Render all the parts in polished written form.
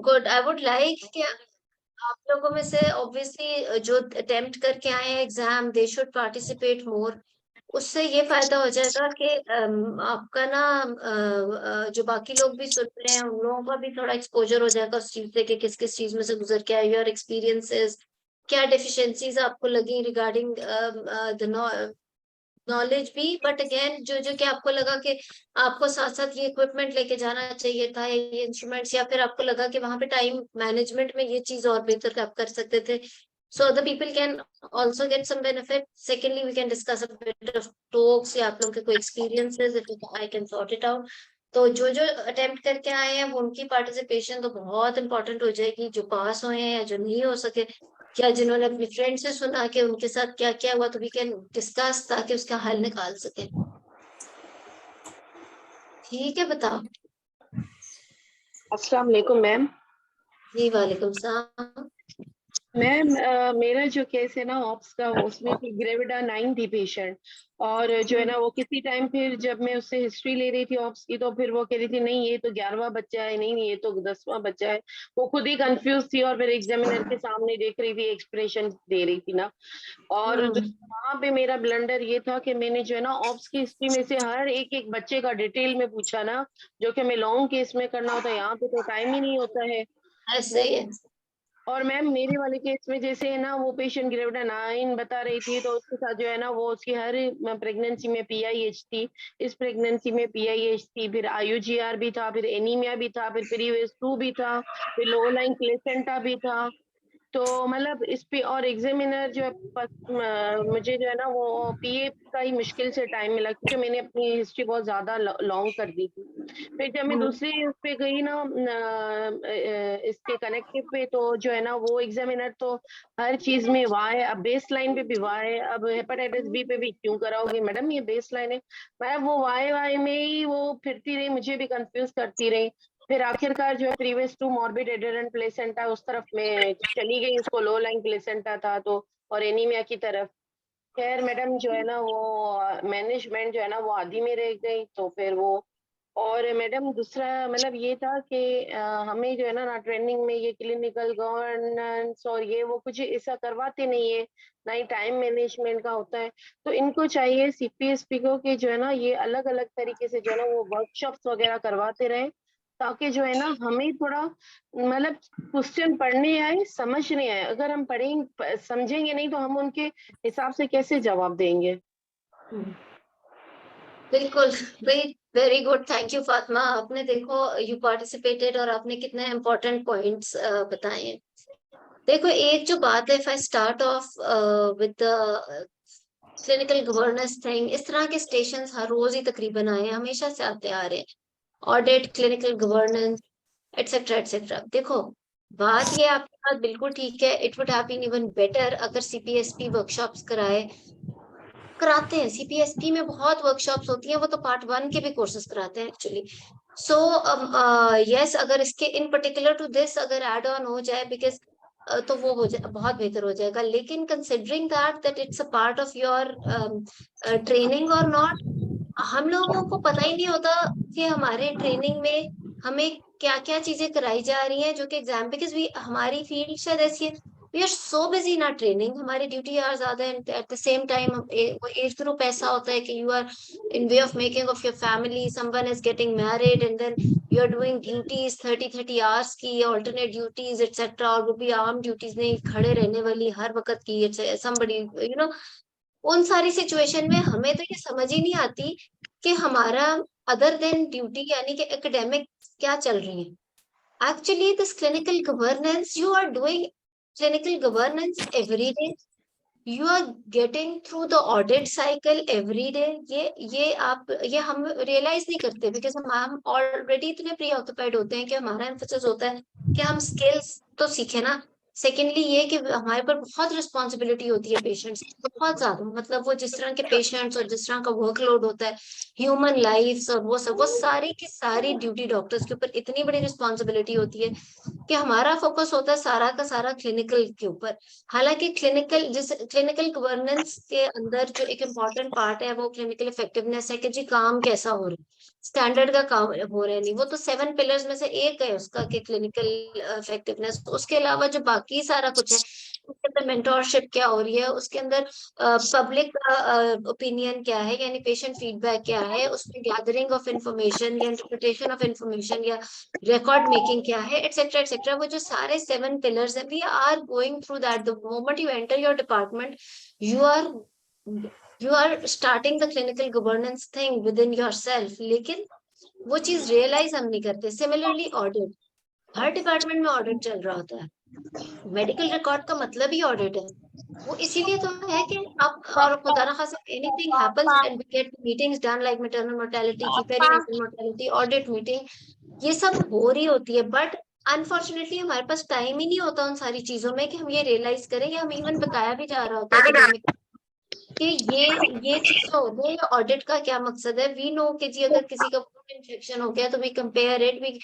Good. I would like कि आप लोगों में से ऑब्वियसली जो अटेम्प्ट करके आए हैं एग्जाम, दे शुड पार्टिसिपेट मोर। उससे ये फायदा हो जाएगा कि आपका ना जो बाकी लोग भी सुन रहे हैं उन लोगों का भी थोड़ा एक्सपोजर हो जाएगा उस चीज से कि किस किस चीज में से गुजर के आए, योर एक्सपीरियंसेस, क्या डेफिशिएंसीज आपको लगी रिगार्डिंग द नॉलेज भी। बट अगेन जो जो कि आपको लगा कि आपको साथ साथ ये इक्विपमेंट लेके जाना चाहिए था, या ये इंस्ट्रूमेंट्स, या फिर आपको लगा कि वहां पे टाइम मैनेजमेंट में ये चीज और बेहतर आप कर सकते थे, so other people can also get some benefit. Secondly, we can discuss a bit of talks या आप लोगों के कोई experiences if I can sort it out। तो जो जो अटेम्प्ट करके आए हैं वो उनकी पार्टिसिपेशन तो बहुत इंपॉर्टेंट हो जाएगी, जो पास हुए हैं या जो नहीं हो सके, या जिन्होंने अपनी फ्रेंड से सुना कि उनके साथ क्या क्या हुआ, तो वी कैन डिस्कस ताकि उसका हल निकाल सके। ठीक है, बताओ। अस्सलाम वालेकुम मैम। जी वालेकुम सलाम। मैम मेरा जो केस है ना ऑप्स का, उसमें थी ग्रेविडा 9 थी पेशेंट। और जो है ना वो किसी टाइम फिर जब मैं उससे हिस्ट्री ले रही थी ऑप्स की, तो फिर वो कह रही थी नहीं ये तो 11वां बच्चा है, नहीं नहीं ये तो 10वां बच्चा है। वो खुद ही कंफ्यूज थी और फिर एग्जामिनर के सामने देख रही थी, एक्सप्रेशन दे रही थी ना। और वहां पे मेरा ब्लंडर ये था कि मैंने जो है ना ऑप्स की हिस्ट्री में से हर एक एक बच्चे का डिटेल में पूछा ना, जो कि हमें लॉन्ग केस में करना होता है, यहाँ पे तो टाइम ही नहीं होता है। ऐसे वो ही है। और मैम मेरे वाले केस में जैसे है ना वो पेशेंट ग्रेविडा 9 बता रही थी, तो उसके साथ जो है ना वो उसकी हर प्रेगनेंसी में पीआईएच थी। इस प्रेगनेंसी में पीआईएच थी, फिर आईयूजीआर भी था, फिर एनीमिया भी था, फिर प्रीवियस 2 भी था, फिर लो लाइन प्लेसेंटा भी था। तो मतलब इस पे और एग्जामिनर जो है मुझे जो है ना वो पीए का ही मुश्किल से टाइम मिला, क्योंकि मैंने अपनी हिस्ट्री बहुत ज्यादा लॉन्ग कर दी थी। फिर जब मैं दूसरी उस पे गई ना इसके कनेक्टिव पे, तो जो है ना वो एग्जामिनर तो हर चीज में वाह, अब बेस लाइन पे भी वाह है, अब हेपेटाइटिस बी पे भी क्यों कराओगे मैडम, ये बेस लाइन है। मैं वो वाह वाह में ही वो फिरती रही, मुझे भी कंफ्यूज करती रही। फिर आखिरकार जो है previous to morbid adherent placenta उस तरफ में चली गई, उसको लो लाइन प्लेसेंटा था तो, और एनीमिया की तरफ। खैर मैडम जो है ना वो मैनेजमेंट जो है ना वो आधी में रह गई, तो फिर वो। और मैडम दूसरा मतलब ये था कि हमें जो है ना ट्रेनिंग में ये क्लिनिकल गवर्नेंस और ये वो कुछ ऐसा करवाते नहीं है, ना ही टाइम मैनेजमेंट का होता है। तो इनको चाहिए सीपीएसपी को कि जो है ना ये अलग अलग तरीके से जो है ना वो वर्कशॉप्स वगैरह करवाते रहे, ताकि जो है ना हमें थोड़ा मतलब क्वेश्चन पढ़ने आए, समझने आए। अगर हम पढ़ेंगे समझेंगे नहीं तो हम उनके हिसाब से कैसे जवाब देंगे। बिल्कुल। Very very good, thank you Fatima. आपने देखो यू पार्टिसिपेटेड और आपने कितने इम्पोर्टेंट पॉइंट्स बताए हैं। देखो एक जो बात है, if I start of with the clinical governance thing, इस तरह के स्टेशन हर रोज ही तकरीबन आए हैं, हमेशा से आते आ रहे हैं। Audit, clinical governance, etcetera etcetera. देखो बात ये आपकी बात बिल्कुल ठीक है, it would have been even better अगर सीपीएसपी वर्कशॉप्स कराते हैं। सीपीएसपी में बहुत वर्कशॉप्स होती हैं, वो तो पार्ट 1 के भी कोर्सेज कराते हैं एक्चुअली। सो यस, अगर इसके इन पर्टिकुलर टू दिस अगर एड ऑन हो जाए, बिकॉज तो वो हो जाए बहुत बेहतर हो जाएगा। लेकिन considering that it's a part of your training और नॉट, हम लोगों को पता ही नहीं होता कि हमारे ट्रेनिंग में हमें क्या क्या चीजें कराई जा रही हैं जो कि एग्जाम, बिकॉज वी हमारी फील्ड शायद ऐसी है, we are so busy in our training, हमारी ड्यूटी आर ज्यादा है, एट द सेम टाइम वो एज ग्रुप ऐसा होता है कि you are in way of making of your family, someone is getting married and then you are doing duties 30 hours की, alternate duties etcetera, और वो भी आर्म ड्यूटीज नहीं, खड़े रहने वाली हर वक्त की, somebody you know, उन सारी सिचुएशन में हमें तो ये समझ ही नहीं आती कि हमारा अदर देन ड्यूटी यानी कि एकेडमिक क्या चल रही है। Actually this clinical governance you are doing, clinical governance every day, you are getting through the audit cycle every day. ये आप ये हम रियलाइज नहीं करते, बिकॉज हम ऑलरेडी इतने प्री ऑक्यूपाइड होते हैं कि हमारा एम्फोसिस होता है कि हम स्किल्स तो सीखे ना। सेकेंडली ये कि हमारे पर बहुत रिस्पॉन्सिबिलिटी होती है पेशेंट्स की, बहुत ज्यादा, मतलब वो जिस तरह के पेशेंट्स और जिस तरह का वर्कलोड होता है, ह्यूमन लाइफ्स और वो सब, वो सारी की सारी ड्यूटी डॉक्टर्स के ऊपर इतनी बड़ी रिस्पॉन्सिबिलिटी होती है कि हमारा फोकस होता है सारा का सारा क्लिनिकल के ऊपर। हालांकि क्लिनिकल गवर्नेंस के अंदर जो एक इम्पॉर्टेंट पार्ट है वो क्लिनिकल इफेक्टिवनेस है कि जी काम कैसा हो रहा है, स्टैंडर्ड का काम हो रहा है नहीं, वो तो 7 पिलर्स में से एक है उसका कि क्लिनिकल इफेक्टिवनेस। उसके अलावा जो बाकी सारा कुछ है, उसके अंदर मेंटोरशिप क्या हो रही है, उसके अंदर पब्लिक ओपिनियन क्या है, यानी पेशेंट फीडबैक क्या है, उसमें गैदरिंग ऑफ इंफॉर्मेशन या इंटरप्रिटेशन ऑफ इंफॉर्मेशन या रिकॉर्ड मेकिंग क्या है, एटसेट्रा एटसेट्रा। वो जो सारे 7 पिलर्स हैं, we are going through that the moment you enter your department. You are you are starting the clinical governance thing within yourself, लेकिन वो चीज रियलाइज हम नहीं करते। सिमिलरली ऑडिट, हर डिपार्टमेंट में ऑडिट चल रहा होता है। मेडिकल रिकॉर्ड का मतलब ही ऑडिट है। वो इसीलिए तो है कि आप, और खुदा ना खास्ता anything happens and we get meetings done like maternal mortality की, पेरीनेटल मोर्टेलिटी, ऑडिट मीटिंग, ये सब हो रही होती है। बट अनफॉर्चुनेटली हमारे पास टाइम ही नहीं होता उन सारी चीजों में कि हम ये रियलाइज करें, या हम इवन बताया भी जा रहा होता है एकेडमिक कि ये चीजें होती है, या ऑडिट का क्या मकसद है। वी नो कि जी अगर किसी का इन्फेक्शन हो गया तो we compare it,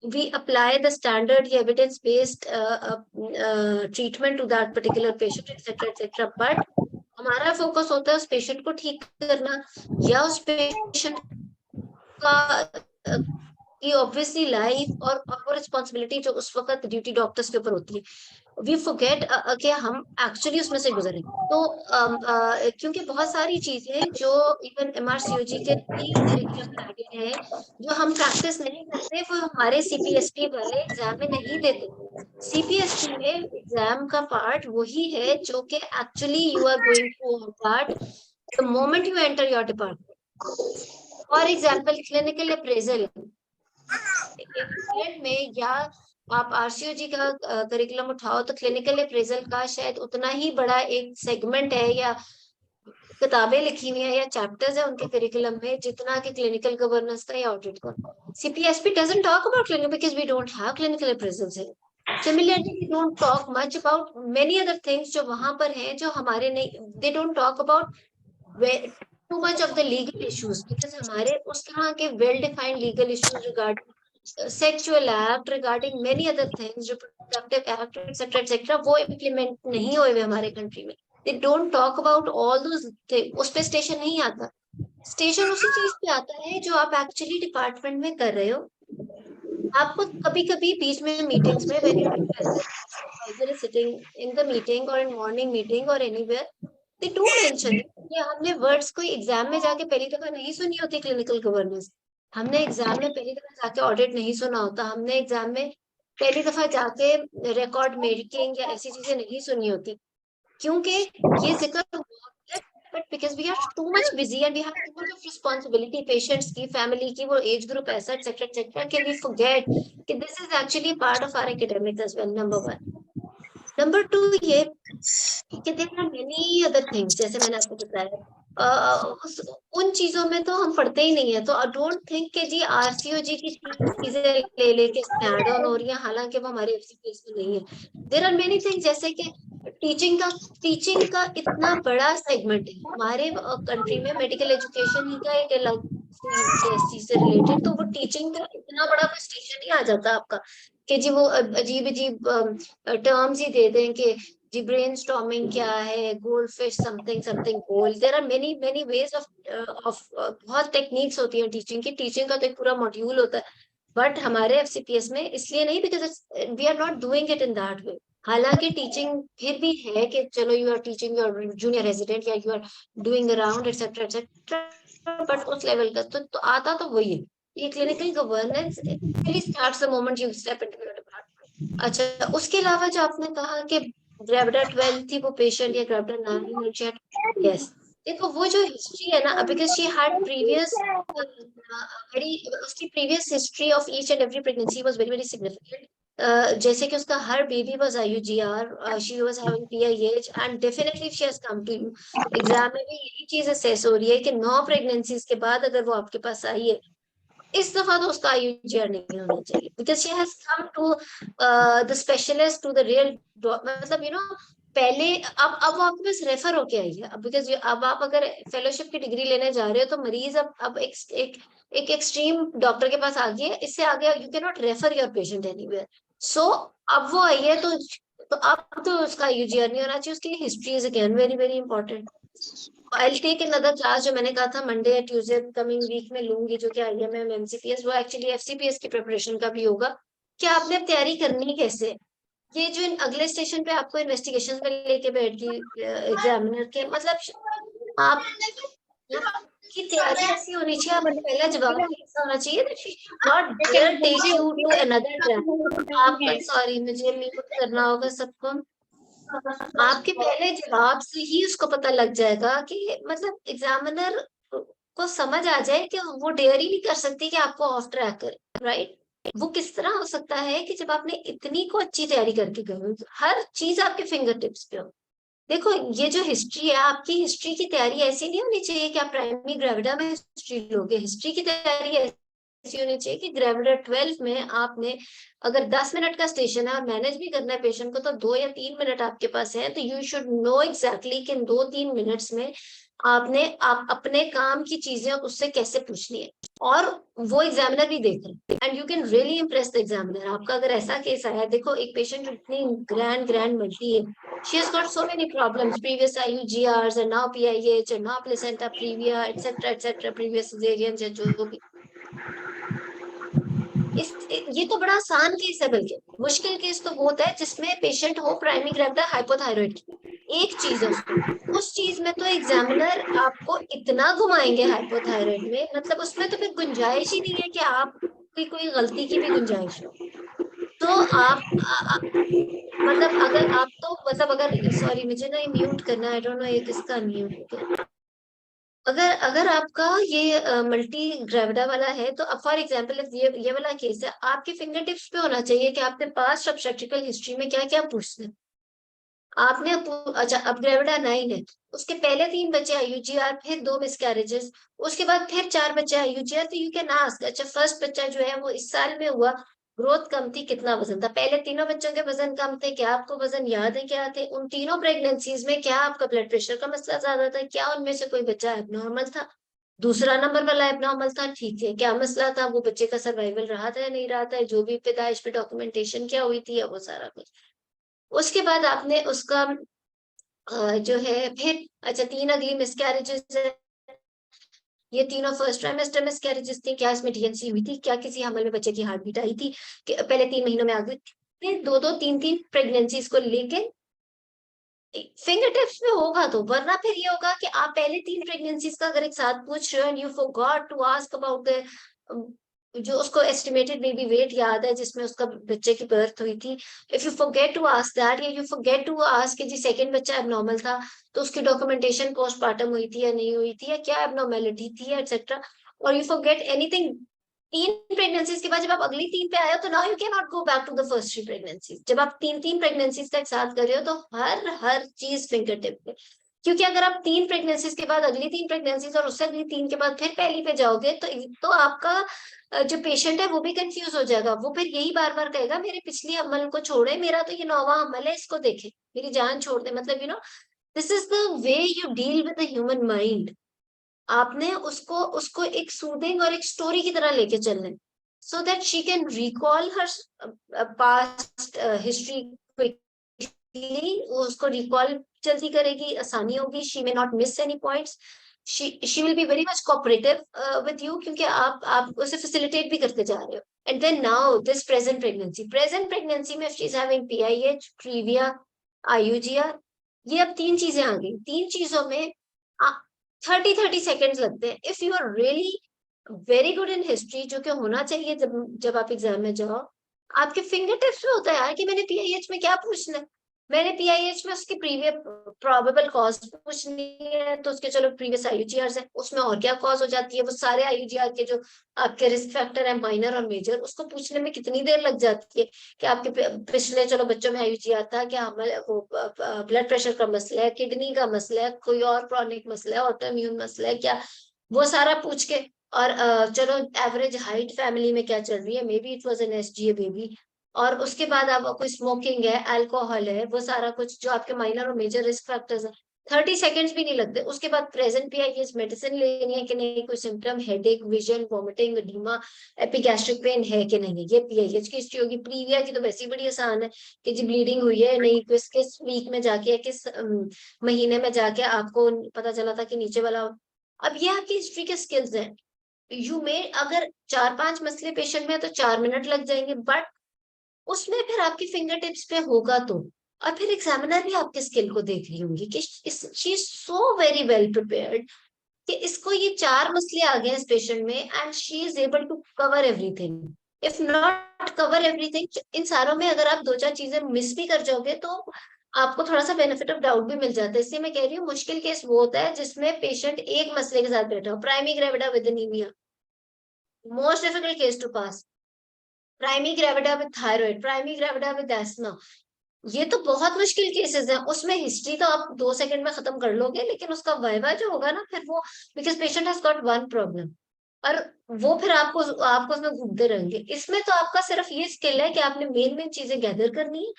we apply the standard evidence based treatment to that particular patient, etc etc, but हमारा फोकस होता है उस पेशेंट को ठीक करना, या उस पेशेंट का की ऑब्वियसली लाइफ और वो रिस्पॉन्सिबिलिटी जो उस वक्त ड्यूटी डॉक्टर्स के ऊपर होती है, वी फॉरगेट कि हम एक्चुअली उसमें से गुजरे। तो क्योंकि बहुत सारी चीजें जो इवन एमआरसीओजी के भी करिकुलम में एडेड है, जो हम प्रैक्टिस नहीं करते, वो हमारे सीपीएसटी वाले एग्जाम में नहीं देते। सीपीएसटी में एग्जाम का पार्ट वही है जो कि actually you are going to part the moment you enter your department. For example clinical appraisal में, या आप आरसीओजी का करिकुलम उठाओ तो क्लिनिकल अप्रेजल का शायद उतना ही बड़ा एक सेगमेंट है या किताबें लिखी हुई हैं या चैप्टर्स है उनके करिकुलम में, जितना कि क्लिनिकल गवर्नेंस का या ऑडिट का। CPSP doesn't talk about clinical because we don't have clinical appraisals है। Similarly we don't talk much about many other things जो वहां पर हैं, जो हमारे नहीं, they don't talk about too much of the legal issues because हमारे उस तरह के well defined legal issues regarding sexual act, regarding many other things, reproductive act, etc etc, वो implement नहीं हुए हुए हमारे कंट्री में। they don't talk about all those things, उस पे स्टेशन नहीं आता। स्टेशन उसी चीज पे आता है जो आप एक्चुअली डिपार्टमेंट में कर रहे हो। आपको कभी कभी बीच में मीटिंग्स में when you're present, supervisor is sitting in the meeting or in morning meeting or anywhere, they do mention it। ये हमने वर्ड्स कोई एग्जाम में जाके पहली दफा नहीं सुनी होती क्लिनिकल गवर्नेंस, हमने एग्जाम में पहली दफा जाके ऑडिट नहीं सुना होता, हमने एग्जाम में पहली दफा जाके रिकॉर्ड मेकिंग या ऐसी चीजें नहीं सुनी होती, क्योंकि ये जिक्र हुआ है, but because we are too much busy and we have too much of responsibility patients की, फैमिली की, वो एज ग्रुप ऐसा एक्सेट्रा एक्सेट्रा, कि वी फॉरगेट कि this is actually part of our academic as well. Number 1। Number 2 ये कि there are many other things, जैसे मैंने आपको बताया उन चीजों में तो हम पढ़ते ही नहीं है। तो आई डोंट थिंक कि जी आरसीओजी की चीजें ले लेके स्टैंड ऑन हो रही है, हालांकि वो हमारे एफसीपीएस में नहीं है। देयर आर मेनी थिंग्स, जैसे कि टीचिंग का इतना बड़ा सेगमेंट है हमारे कंट्री में, मेडिकल एजुकेशन ही का एक अलग चीज से रिलेटेड, तो वो टीचिंग का इतना बड़ा स्टेशन ही आ जाता है आपका कि जी वो अजीब अजीब टर्म्स ही दे दें कि जी ब्रेनस्टॉर्मिंग क्या है, gold fish something something gold, there are many many ways of बहुत टेक्निक्स होती हैं टीचिंग की। टीचिंग का तो एक पूरा मॉड्यूल होता है, बट हमारे एफसीपीएस में इसलिए नहीं because we are not doing it in that way. हालांकि टीचिंग फिर भी है कि चलो you are teaching your junior resident या you are doing around etcetera etcetera, but उस लेवल का तो आता तो वही है। ये clinical governance really starts the moment you step into your department। अच्छा, उसके अलावा जो आपने कहा कि ग्रेविडा 12 थी वो पेशेंट, या ग्रेविडा 9, यस, देखो वो जो हिस्ट्री है ना, because she had previous very, उसकी previous history of each and every pregnancy was very very significant. जैसे कि उसका हर baby was IUGR, she was having PIH, and definitely she has come to you. Exam में भी यही चीज assess हो रही है कि 9 प्रेगनेंसीज के बाद अगर वो आपके पास आई है, इस दफा तो उसका आईयूजीआर नहीं होना चाहिए, because she has come to the specialist, to the real, मतलब यू नो, पहले अब वो आपके पास रेफर होके आई है। अब बिकॉज अब आप अगर फेलोशिप की डिग्री लेने जा रहे हो तो मरीज अब एक एक्सट्रीम डॉक्टर के पास आ गया है, इससे आगे you can not refer your patient anywhere. So अब वो आई है, तो अब तो उसका यूजीआर नहीं होना चाहिए, उसकी history is again very very important. I take another class, जो मैंने कहा था मंडे या ट्यूसडे कमिंग वीक में लूंगी, जो कि आईएमएम एमसीपीएस, वो एक्चुअली एफसीपीएस की प्रिपरेशन का भी होगा कि आपने अब तैयारी करनी है कैसे। ये जो इन अगले स्टेशन पे आपको इन्वेस्टिगेशन में लेके बैठ गई एग्जामिनर के, मतलब आप की तैयारी ऐसी होनी चाहिए, आपका पहला जवाब ही ऐसा होना चाहिए not dare take you to another track. आपका सॉरी, मुझे म्यूट करना होगा सबको। आपके पहले जवाब से ही उसको पता लग जाएगा कि मतलब एग्जामिनर को समझ आ जाए कि वो डेयर ही नहीं कर सकती कि आपको ऑफ ट्रैक करे, राइट। वो किस तरह हो सकता है कि जब आपने इतनी को अच्छी तैयारी करके गए हो, हर चीज आपके फिंगर टिप्स पे हो। देखो, ये जो हिस्ट्री है, आपकी हिस्ट्री की तैयारी ऐसी नहीं होनी चाहिए कि आप प्राइमरी ग्रेविडा में हिस्ट्री लोगे। हिस्ट्री की तैयारी ऐसी होनी चाहिए कि ग्रेविडा 12 में आपने अगर 10 मिनट का स्टेशन है और मैनेज भी करना है पेशेंट को, तो 2 या 3 मिनट आपके पास है, तो यू शुड नो एग्जैक्टली कि इन 2-3 मिनट्स में आप अपने काम की चीजें उससे कैसे पूछनी है। और वो एग्जामिनर भी देख रहे हैं, and you can really impress the examiner. आपका अगर ऐसा केस आया, देखो एक पेशेंट इतनी ग्रैंड ग्रैंड मल्टी है, she has got so many problems, previous IUGRs and now PIH and now placenta previa, etc., previous cesarean या जो भी। ये तो बड़ा आसान केस है, बल्कि मुश्किल केस तो वो होता है जिसमें पेशेंट हो प्राइमरी ग्रैविडा हाइपोथायरॉइड की, एक चीज है उसमें। उस चीज में तो एग्जामिनर आपको इतना घुमाएंगे हाइपोथायरॉइड में, मतलब उसमें तो फिर गुंजाइश ही नहीं है कि आप कोई गलती की भी गुंजाइश हो। तो मतलब अगर आप तो मतलब अगर सॉरी, मुझे ना ये म्यूट करना, आई डोंट नो ये किसका म्यूट है। अगर अगर आपका ये मल्टी ग्रेविडा वाला है, तो अब फॉर एग्जांपल ये वाला केस है, आपके फिंगर टिप्स पे होना चाहिए कि आपने पास्ट ऑब्स्टेट्रिकल हिस्ट्री में क्या क्या पूछना है। आपने अच्छा, अब ग्रेविडा 9 है, उसके पहले 3 बच्चे आईयूजीआर, फिर 2 मिसकैरेजेस, उसके बाद फिर 4 बच्चे आईयूजीआर, तो यू कैन आस्क, अच्छा फर्स्ट बच्चा जो है वो इस साल में हुआ, ग्रोथ कम थी, कितना वजन था, पहले तीनों बच्चों के वजन कम थे, क्या आपको वजन याद है क्या थे, उन तीनों प्रेगनेंसीज में क्या आपका ब्लड प्रेशर का मसला ज्यादा था, क्या उनमें से कोई बच्चा एबनॉर्मल था, दूसरा नंबर वाला एबनॉर्मल था, ठीक है, क्या मसला था, वो बच्चे का सर्वाइवल रहा था या नहीं रहा था, जो भी पैदाइश पे डॉक्यूमेंटेशन क्या हुई थी, या वो सारा कुछ। उसके बाद आपने उसका जो है फिर, अच्छा 3 अगली मिसकैरेजेस है, ये तीनों फर्स्ट ट्राइमेस्टर मिसकैरेजेस थी, क्या इसमें डीएनसी हुई थी, क्या किसी हमल में बच्चे की हार्ट बीट आई थी, कि पहले 3 महीनों में आ गई, फिर 2-2 3-3 प्रेगनेंसीज को लेके फिंगर टिप्स में होगा, तो वरना फिर ये होगा कि आप पहले 3 प्रेगनेंसीज का अगर एक साथ पूछ रहे हो and you forgot to ask about the जो उसको एस्टिमेटेड बेबी वेट याद है जिसमें उसका बच्चे की बर्थ हुई थी, if you forget to ask that, या यू फॉरगेट टू आस्क कि जी सेकंड बच्चा एबनॉर्मल था तो उसकी डॉक्यूमेंटेशन पोस्टमार्टम हुई थी या नहीं हुई थी, या क्या एबनॉर्मेलिटी थी, एटसेट्रा, और यू फॉरगेट एनीथिंग 3 प्रेगनेंसीज के बाद जब आप अगली 3 पे आए हो, तो now you can not go back to the first 3 pregnancies. जब आप 3 3 प्रेगनेंसीज का एक साथ कर रहे हो, तो हर चीज फिंगर टिप पे, क्योंकि अगर आप 3 प्रेगनेंसीज के बाद अगली 3 प्रेगनेंसीज और उससे अगली 3 के बाद फिर पहली पे जाओगे, तो आपका जो पेशेंट है वो भी कंफ्यूज हो जाएगा, वो फिर यही बार बार कहेगा मेरे पिछली अमल को छोड़े, मेरा तो ये 9वां अमल है, इसको देखे, मेरी जान छोड़ दे, मतलब this is the way you deal with the human mind. आपने उसको उसको एक सूदिंग और एक स्टोरी की तरह लेके चलना है, so that she can recall her past history quickly, उसको रिकॉल जल्दी करेगी, आसानी होगी, she may not miss any points, she will be very much cooperative with you, क्योंकि आप उसे फैसिलिटेट भी करते जा रहे हो। And then now this present pregnancy में she is having PIH, previa, IUGR, ये अब 3 चीजें आ गई, 3 चीजों में 30-30 सेकेंड्स लगते हैं। If you are really very good in history, जो कि होना चाहिए जब जब आप एग्जाम में जाओ, आपके फिंगर टिप्स में होता है यार कि मैंने पीआईएच में क्या पूछना है, मैंने पीआईएच में उसकी प्रीवियस प्रोबेबल कॉज पूछनी है, तो उसके चलो प्रीवियस आईयूजीआर है, उसमें और क्या कॉज हो जाती है, वो सारे आईयूजीआर के जो आपके रिस्क फैक्टर है माइनर और मेजर, उसको पूछने में कितनी देर लग जाती है, कि आपके पिछले चलो बच्चों में आईयूजीआर था क्या, वो ब्लड प्रेशर का मसला है, किडनी का मसला है, कोई और क्रॉनिक मसला है, ऑटो इम्यून मसला है क्या, वो सारा पूछ के, और चलो एवरेज हाइट फैमिली में क्या चल रही है, maybe it was an SGA baby, और उसके बाद आप कोई स्मोकिंग है, अल्कोहल है, वो सारा कुछ जो आपके माइनर और मेजर रिस्क फैक्टर्स है, 30 सेकंड्स भी नहीं लगते। उसके बाद प्रेजेंट पीआईएस मेडिसिन लेनी है कि नहीं, कोई symptom, headache, vision, vomiting, oedema, epigastric pain है कि नहीं, ये पीआईएच की हिस्ट्री होगी। प्रीविया की तो वैसे ही बड़ी आसान है कि जी ब्लीडिंग हुई है नहीं, किस किस वीक में जाके, किस महीने में जाके आपको पता चला था कि नीचे वाला। अब ये आपकी हिस्ट्री के स्किल्स हैं। यू में अगर 4-5 मसले पेशेंट में तो 4 मिनट लग जाएंगे, बट उसमें फिर आपकी फिंगर टिप्स पे होगा तो। और फिर एग्जामिनर भी आपके स्किल को देख रही होंगी कि she is so very well prepared कि इसको ये 4 मसले आ गए इस पेशेंट में, and she is able to cover everything. If not cover everything, इन सारों में अगर आप 2-4 चीजें मिस भी कर जाओगे तो आपको थोड़ा सा बेनिफिट ऑफ डाउट भी मिल जाता है। इसलिए मैं कह रही हूँ मुश्किल केस वो होता है जिसमें पेशेंट एक मसले के साथ बैठा हो। Primary gravida with anaemia, most difficult case to pass. Primary gravida with thyroid, primary gravida with asthma, ये तो बहुत मुश्किल केसेस हैं। उसमें हिस्ट्री तो आप 2 सेकंड में खत्म कर लोगे, लेकिन उसका वाइवा जो होगा ना फिर वो, because patient has got one problem, और वो फिर आपको आपको उसमें घूमते रहेंगे। इसमें तो आपका सिर्फ ये स्किल है कि आपने मेन मेन चीजें गैदर करनी है,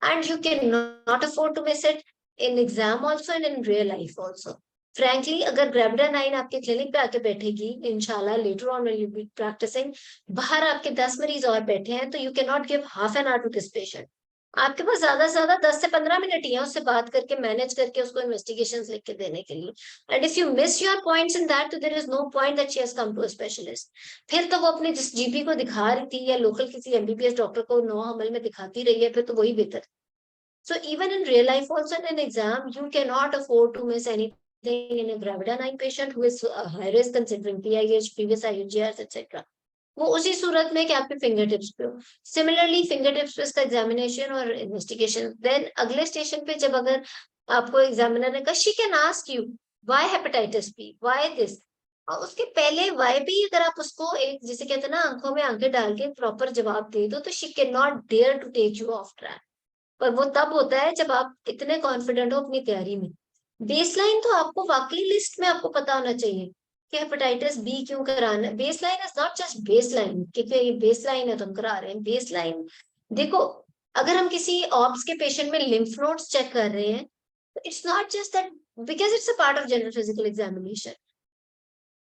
and you can not afford to miss it in exam also and in real life also. Frankly, अगर ग्रेविडा 9 आपके क्लिनिक पे आके बैठेगी इंशाल्लाह later on you be practising, बाहर आपके 10 मरीज और बैठे हैं, तो you can not give half an hour to this patient. आपके पास ज्यादा से ज्यादा 10 से 15 मिनट ही है उससे बात करके, मैनेज करके उसको इन्वेस्टिगेशंस लिख के देने के लिए। And if you miss your points in that, तो there is no point that she has come to a specialist. फिर तो वो अपने जिस जीपी को दिखा रही थी या लोकल किसी एमबीबीएस डॉक्टर को नो हमल में दिखाती रही है, फिर तो वही बेहतर। So even in real life, also in an exam, you cannot afford to miss anything in a Gravida 9 patient who is high risk considering PIH, previous IUGRs, etc. वो उसी सूरत में कि आपके फिंगर टिप्स पे हो। सिमिलरली फिंगर टिप्स पे इसका examination और इन्वेस्टिगेशन। देन अगले स्टेशन पे जब अगर आपको एग्जामिनर ने कहा she can ask you why hepatitis B, why this, और उसके पहले वाई भी अगर आप उसको एक जिसे कहते हैं ना आंखों में आंखें डाल के प्रॉपर जवाब दे दो, तो she can not dare to take you off track. पर वो तब होता है जब आप इतने कॉन्फिडेंट हो अपनी तैयारी में। बेसलाइन तो आपको वाकई लिस्ट में आपको पता होना चाहिए कि हेपेटाइटिस बी क्यों कराना है। Baseline is not just baseline क्योंकि ये बेसलाइन है तो हम करा रहे हैं। बेसलाइन देखो, अगर हम किसी ऑब्स के पेशेंट में लिम्फ नोड्स चेक कर रहे हैं, it's not just that because it's a part of general physical examination.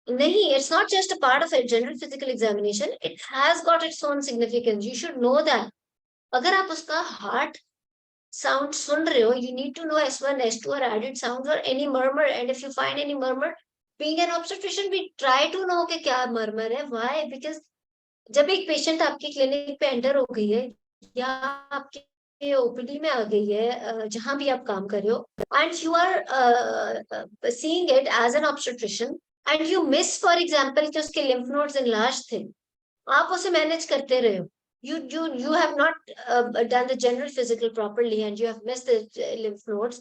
नहीं, it's not just a part of general physical examination, it has got its own significance, you should know that. अगर आप उसका heart sound सुन रहे हो, you need to know S1, S2 or added sounds or any murmur, and if you find any murmur, being an obstetrician we try to know कि क्या murmur है। why? because जब एक पेशेंट आपकी clinic पे enter हो गई है या आपके ओपीडी में आ गई है, जहां भी आप काम कर रहे हो, and you are seeing it as an obstetrician, and you miss for example कि उसके लिम्फ नोड्स एनलार्ज थे, आप उसे मैनेज करते रहे हो, you have not done the general physical properly and you have missed the lymph nodes,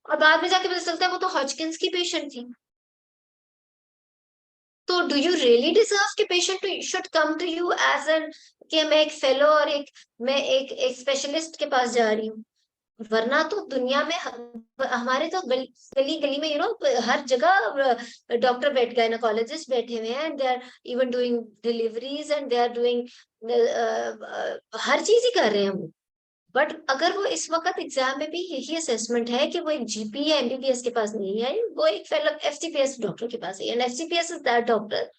और बाद में जाके पता चलता है वो तो हॉजकिंस की पेशेंट थी। तो डू यू रियली डिजर्व कि patient should come to you as an कि मैं एक फेलो और एक स्पेशलिस्ट के पास जा रही हूँ? वरना तो दुनिया में हमारे तो गली गली में हर जगह डॉक्टर बैठ गायनेकोलॉजिस्ट बैठे हुए हैं, and they are even doing deliveries and they are doing हर चीज ही कर रहे हैं वो। बट अगर वो इस वक्त एग्जाम में भी यही असेसमेंट है कि वो एक जीपी या एमबीबीएस के पास नहीं है, वो एक फेलो एफसीपीएस डॉक्टर के पास है, and FCPS is that doctor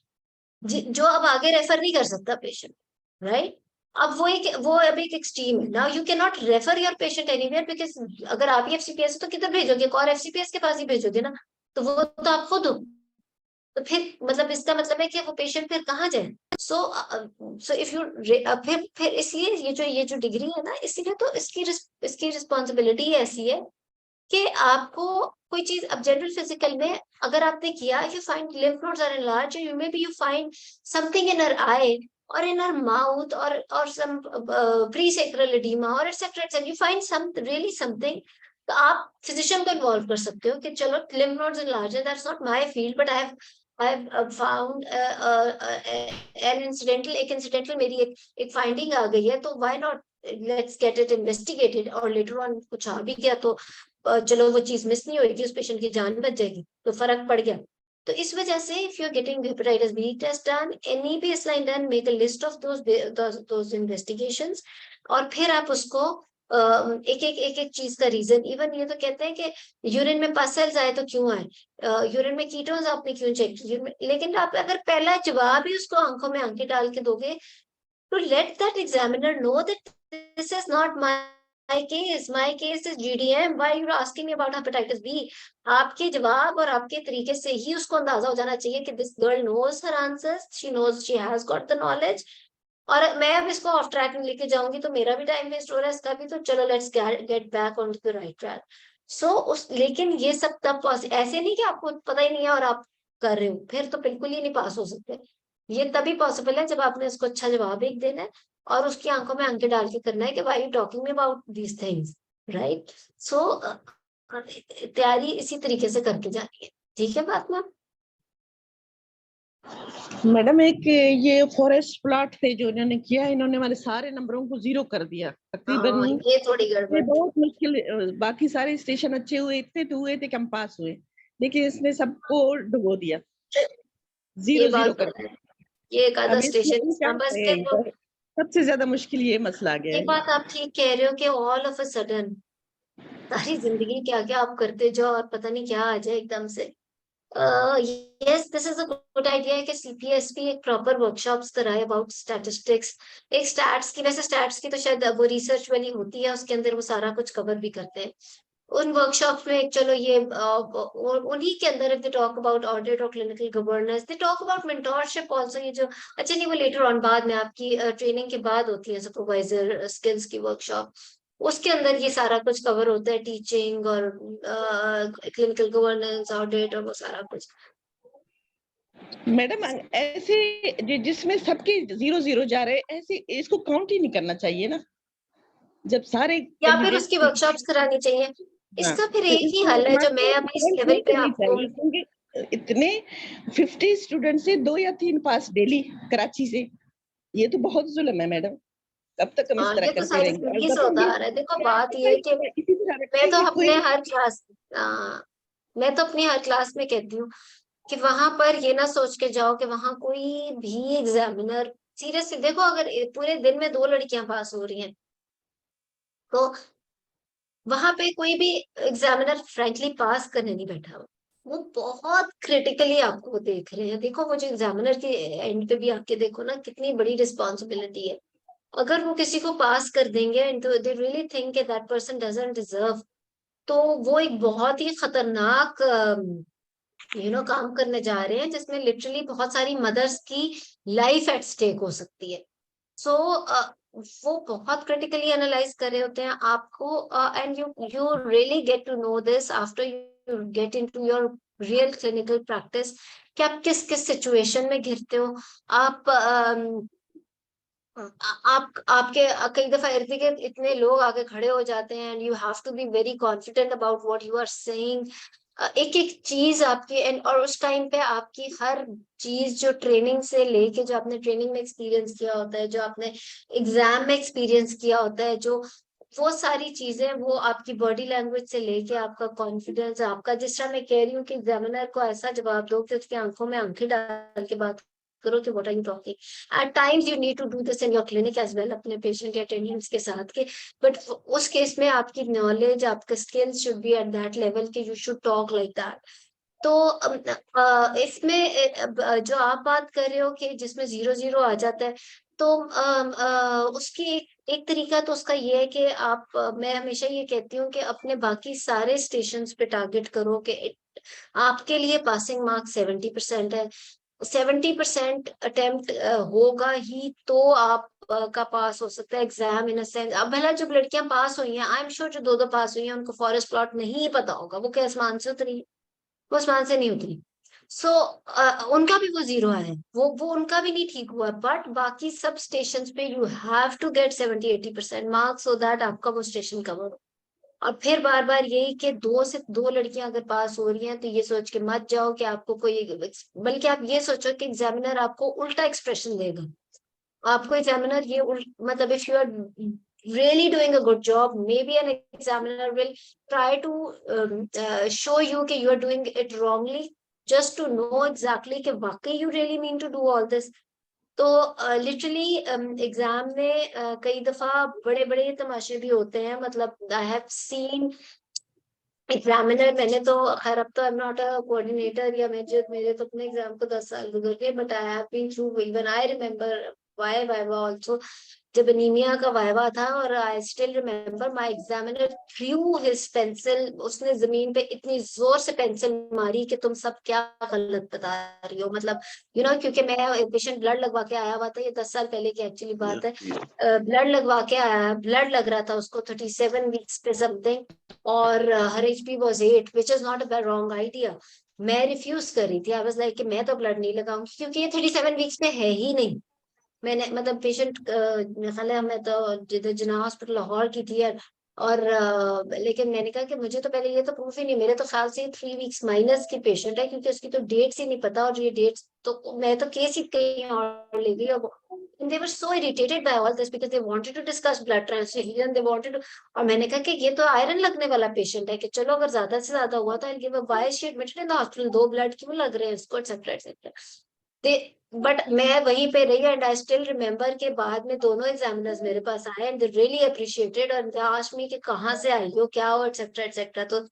जो अब आगे रेफर नहीं कर सकता पेशेंट, राइट? अब वो अब एक एक्सट्रीम है। Now you can not refer your patient anywhere, because अगर आप ही एफसीपीएस तो किधर भेजोगे, और एफसीपीएस के पास ही भेजोगे ना, तो वो तो आप खुद हो। तो फिर मतलब इसका मतलब है कि वो पेशेंट फिर कहाँ जाए? सो इफ यू फिर इसलिए ये जो डिग्री है ना, इसीलिए तो इसकी रिस्पॉन्सिबिलिटी ऐसी है कि आपको कोई चीज, अब जनरल फिजिकल में अगर आपने किया, you find lymph nodes are enlarged, you may be you find something in her eye or in her mouth or some pre-sacral edema or etc etc, you find some really something, तो आप physician को involve कर सकते हो कि चलो lymph nodes enlarged, that's not my field but I've found an incidental मेरी एक फाइंडिंग आ गई है, तो why not let's get it investigated, और later on कुछ आ भी गया तो चलो वो चीज मिस नहीं होगी, उस पेशेंट की जान बच जाएगी, तो फर्क पड़ गया। तो इस वजह से if you're getting hepatitis B test done, any baseline done, make a list of those investigations, और फिर आप उसको एक एक चीज का रीजन, इवन ये तो कहते हैं कि यूरिन में पसल्स आए तो क्यों आए, यूरिन में कीटोन्स आपने क्यों चेक किए, लेकिन आप अगर पहला जवाब ही उसको आंखों में आंखें डाल के दोगे, to let that examiner know that this is not my case. My case is GDM. Why you are asking me about hepatitis B? आपके जवाब और आपके तरीके से ही उसको अंदाजा हो जाना चाहिए कि this girl knows her answers, she knows she has got the knowledge. और मैं अब इसको ऑफ ट्रैक में लेके जाऊंगी तो मेरा भी टाइम वेस्ट हो रहा है, इसका भी, तो चलो let's get back on the right track. So उस, लेकिन ये सब तब ऐसे नहीं कि आपको पता ही नहीं है और आप कर रहे हो, फिर तो बिल्कुल ही नहीं पास हो सकते. ये तभी पॉसिबल है जब आपने उसको अच्छा जवाब एक देना है और उसकी आंखों में आंखें डाल के करना है कि why you talking about these things, right. So तैयारी इसी तरीके से करके जानी है. ठीक है बात मैम. मैडम एक ये फॉरेस्ट प्लॉट थे जो इन्होंने किया, इन्होंने हमारे सारे नंबरों को 0 कर दिया तकरीबन. ये थोड़ी ये गड़बड़. बहुत मुश्किल, बाकी सारे स्टेशन अच्छे हुए थे तो हुए थे कि हम पास हुए, लेकिन इसने सबको डुबो दिया, ये 0 बात कर तो है. दिया. ये एक आधा अब इसमें हम क्या स्टेशन बस देखो. करें? सबसे ज्यादा मुश्किल ये मसला आ गया ये है. बात आप ठीक कह रहे हो कि ऑल ऑफ अ सडन सारी जिंदगी क्या क्या आप करते जाओ और पता नहीं क्या आ जाए एकदम से. Yes, this is a good idea कि सीपीएसपी एक प्रॉपर वर्कशॉप्स कराए अबाउट स्टैटिस्टिक्स. एक स्टैट्स की, वैसे स्टैट्स की तो शायद वो रिसर्च वाली होती है, उसके अंदर वो सारा कुछ कवर भी करते हैं. उन वर्कशॉप में चलो ये उन्हीं के अंदर दे टॉक अबाउट ऑडिट और clinical governance, they talk about mentorship also. ये जो, अच्छा नहीं, वो लेटर ऑन बाद में आपकी ट्रेनिंग के बाद होती है सुपरवाइजर स्किल्स की वर्कशॉप. उसके अंदर ये सारा कुछ कवर होता है, टीचिंग और क्लिनिकल गवर्नेंस, ऑडिट और वो सारा कुछ. मैडम ऐसे जिसमें सबके 0 जा रहे, ऐसे इसको काउंट ही नहीं करना चाहिए ना, जब सारे या फिर कैंडिडेट. उसकी वर्कशॉप्स करानी चाहिए. हाँ, इसका फिर तो एक ही इसको हल है जो मैं मार्क्स अभी इस काउंट लेवल नहीं पे करनी आपको. चाहिए, क्योंकि इतने 50 स्टूडेंट से 2 या 3 पास डेली कराची से, ये तो बहुत जुल्म है मैडम. कब तक हम इस हाँ, तरह ये तो करते सारी रहेंगे? और जिंदगी से दफा होता ये आ रहा है. देखो मैं बात पता ये है कि है, इसी तरह मैं रखते तो हैं कि कोई अपने भी. हर क्लास मैं तो अपनी हर क्लास में कहती हूँ कि वहां पर ये ना सोच के जाओ कि वहां कोई भी एग्जामिनर, सीरियसली देखो, अगर पूरे दिन में 2 लड़कियां पास हो रही हैं तो वहां पे कोई भी एग्जामिनर फ्रैंकली पास करने नहीं बैठा हुआ. वो बहुत क्रिटिकली आपको देख रहे हैं. देखो वो जो एग्जामिनर के एंड पे भी आके देखो ना, कितनी बड़ी रिस्पॉन्सिबिलिटी है. अगर वो किसी को पास कर देंगे and they really think that person doesn't deserve, तो वो एक बहुत ही खतरनाक काम करने जा रहे हैं जिसमें लिटरली बहुत सारी मदर्स की लाइफ एट स्टेक हो सकती है. सो वो बहुत क्रिटिकली एनालाइज कर रहे होते हैं आपको. And you you really get to know this after you get into your real clinical practice, कि आप किस किस सिचुएशन में घिरते हो. आप आप आपके कई दफा इर्द गिर्द इतने लोग आगे खड़े हो जाते हैं and you have to be very confident about what you are saying. एक एक चीज आपकी और उस टाइम पे आपकी हर चीज जो ट्रेनिंग से लेके, जो आपने ट्रेनिंग में एक्सपीरियंस किया होता है, जो आपने एग्जाम में एक्सपीरियंस किया होता है, जो वो सारी चीजें, वो आपकी बॉडी लैंग्वेज से लेके आपका कॉन्फिडेंस, आपका, जिस तरह मैं कह रही हूँ कि एग्जामिनर को ऐसा जवाब दो कि उसकी आंखों में आंखें डाल के बात करो कि what are you talking. At times you need to do this in your clinic as well, अपने पेशेंट या अटेंडेंट्स के साथ के. बट उस केस में आपकी नॉलेज, आपका skills should be at that level कि you should talk like that. तो इसमें जो आप बात कर रहे हो कि जिसमें 0 आ जाता है, तो उसकी एक तरीका तो उसका ये है कि आप मैं हमेशा ये कहती हूँ कि अपने बाकी सारे स्टेशन पे टारगेट करो कि आपके लिए पासिंग मार्क 70% है. 70% अटेम्प्ट होगा ही तो आप का पास हो सकता है एग्जाम इन सेंस. अब भला जब लड़कियां पास हुई हैं, आई एम श्योर जो 2 पास हुई हैं उनको फॉरेस्ट प्लॉट नहीं पता होगा, वो क्या आसमान से उतरी, वो आसमान से नहीं उतरी. सो उनका भी वो 0 आया है, वो उनका भी नहीं ठीक हुआ. बट बाकी सब स्टेशन पे you have to get 70-80% marks so that आपका वो स्टेशन कवर हो. और फिर बार बार यही कि 2 से 2 लड़कियां अगर पास हो रही हैं तो ये सोच के मत जाओ कि आपको कोई, बल्कि आप ये सोचो कि एग्जामिनर आपको उल्टा एक्सप्रेशन देगा. आपको एग्जामिनर मतलब if you are really doing a good job, maybe an examiner will try to show you कि you are doing it wrongly, just to know exactly कि वाकई you really mean to do all this. तो literally exam में कई दफा बड़े बड़े तमाशे भी होते हैं, मतलब आई हैव सीन एग्जामिनर, मैंने तो खैर अब तो I am not a coordinator, या मेरे तो अपने एग्जाम को 10 साल गुजर गए, but I have been through, even I remember why viva also, जब एनीमिया का वाइवा था, और I still remember my examiner threw his pencil, उसने जमीन पे इतनी जोर से पेंसिल मारी कि तुम सब क्या गलत बता रही हो, मतलब क्योंकि मैं एक पेशेंट ब्लड लगवा के आया हुआ था, ये 10 साल पहले की एक्चुअली बात है, ब्लड लगवा के आया, ब्लड लग रहा था उसको 37 वीक्स पे समथिंग, और हर HP was 8, which is not a wrong idea. मैं रिफ्यूज कर रही थी, आई वाज लाइक कि मैं तो ब्लड नहीं लगाऊंगी, क्योंकि ये 37 वीक्स में है ही नहीं। मैंने मतलब पेशेंट ख्याल है, मैं तो जिधर जिना हॉस्पिटल लाहौर की थी यार, और लेकिन मैंने कहा कि मुझे तो पहले ये तो प्रूफ ही नहीं, मेरे तो ख्याल से 3 वीक्स माइनस की पेशेंट है, क्योंकि उसकी तो डेट्स ही नहीं पता, और ये डेट्स तो मैं तो केस ही कहीं और ले गई। अब they were so irritated by all this because they wanted to discuss blood transfusion, they wanted to, और मैंने कहा कि ये तो आयरन लगने वाला पेशेंट है, कि चलो अगर ज्यादा से ज्यादा हुआ तो I'll give a, why is she admitted in the hospital, 2 blood क्यों लग रहे हैं इसको, एक्सेट्रा एक्सेट्रा। दे बट मैं वहीं पे रही, एंड आई स्टिल रिमेम्बर के बाद में दोनों एग्जामिनर्स मेरे पास आए, एंड दे रियली अप्रिशिएटेड, और दे आस्क्ड मी कि कहाँ से आई हो, क्या हो, एक्सेट्रा एक्सेट्रा। तो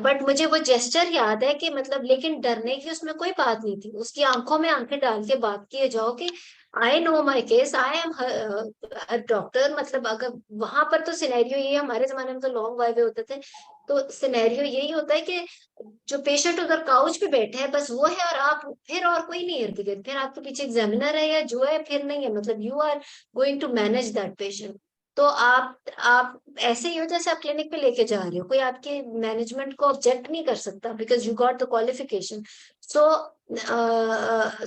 बट मुझे वो जेस्चर याद है कि मतलब, लेकिन डरने की उसमें कोई बात नहीं थी, उसकी आंखों में आंखें डाल के बात किए जाओ कि I know my case, I am doctor, मतलब अगर वहां पर तो सिनेरियो ये, हमारे जमाने में तो लॉन्ग वाइवे होते थे, तो सिनेरियो यही होता है कि जो पेशेंट उधर काउच पे बैठे हैं बस वो है, और आप, फिर और कोई नहीं इर्द गिर्द, फिर आपके पीछे एग्जामिनर है या जो है, फिर नहीं है, मतलब you are going to manage that patient. तो आप ऐसे ही हो जैसे आप क्लिनिक पे लेके जा रहे हो, कोई आपके मैनेजमेंट को ऑब्जेक्ट नहीं कर सकता, because you got the qualification. So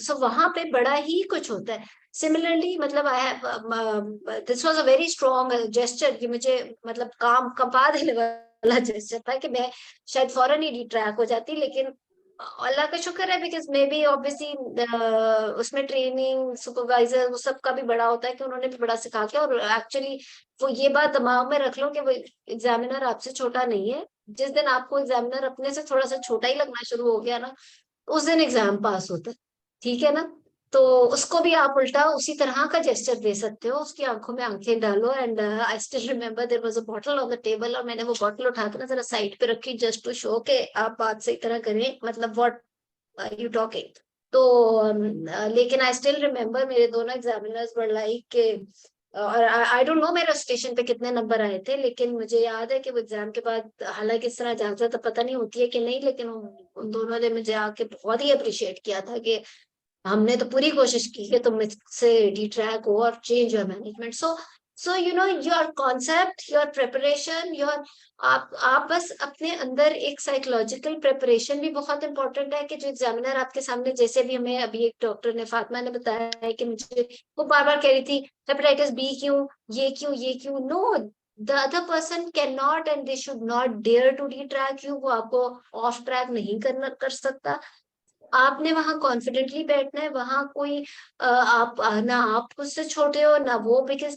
so वहां पे बड़ा ही कुछ होता है। सिमिलरली मतलब I have, this was a very strong gesture, कि मुझे मतलब काम कंपा देने वाला जेस्चर था, कि मैं शायद फौरन ही डिट्रैक हो जाती, लेकिन अल्लाह का शुक्र है, बिकॉज मे बी ऑब्वियसली उसमें ट्रेनिंग सुपरवाइजर वो सब का भी बड़ा होता है, कि उन्होंने भी बड़ा सिखा के, और एक्चुअली वो ये बात दिमाग में रख लो कि वो एग्जामिनर आपसे छोटा नहीं है, जिस दिन आपको एग्जामिनर अपने से थोड़ा सा छोटा ही लगना शुरू हो गया ना, उस दिन एग्जाम पास होता है, ठीक है ना। तो उसको भी आप उल्टा उसी तरह का जेस्चर दे सकते हो, उसकी आंखों में आंखें डालो, and I still remember there was a bottle on the table, और मैंने वो बॉटल उठाकर ना जरा साइड पे रखी, जस्ट टू शो के आप बात सही तरह करें, मतलब व्हाट यू टॉकिंग। तो लेकिन आई स्टिल रिमेम्बर मेरे दोनों एग्जामिनर्स वर लाइक के, और आई डोंट नो मेरे स्टेशन पे कितने नंबर आए थे, लेकिन मुझे याद है कि वो एग्जाम के बाद, हालांकि इस तरह इजाजत तो पता नहीं होती है कि नहीं, लेकिन उन दोनों ने मुझे आके बहुत ही अप्रिशिएट किया था कि हमने तो पूरी कोशिश की कि तुम इससे डिट्रैक हो और change your management. So your concept, your preparation, your, आप बस अपने अंदर एक साइकोलॉजिकल प्रिपरेशन भी बहुत इंपॉर्टेंट है, कि जो एग्जामिनर आपके सामने, जैसे भी हमें अभी एक डॉक्टर ने, फातिमा ने बताया है कि मुझे वो बार बार कह रही थी हेपेटाइटिस बी क्यों, ये क्यों, no, the other person can not and they should not dare to detract you, वो आपको ऑफ ट्रैक नहीं कर सकता। आपने वहां कॉन्फिडेंटली बैठना है, वहां कोई आप ना आप उससे छोटे हो ना वो, बिकॉज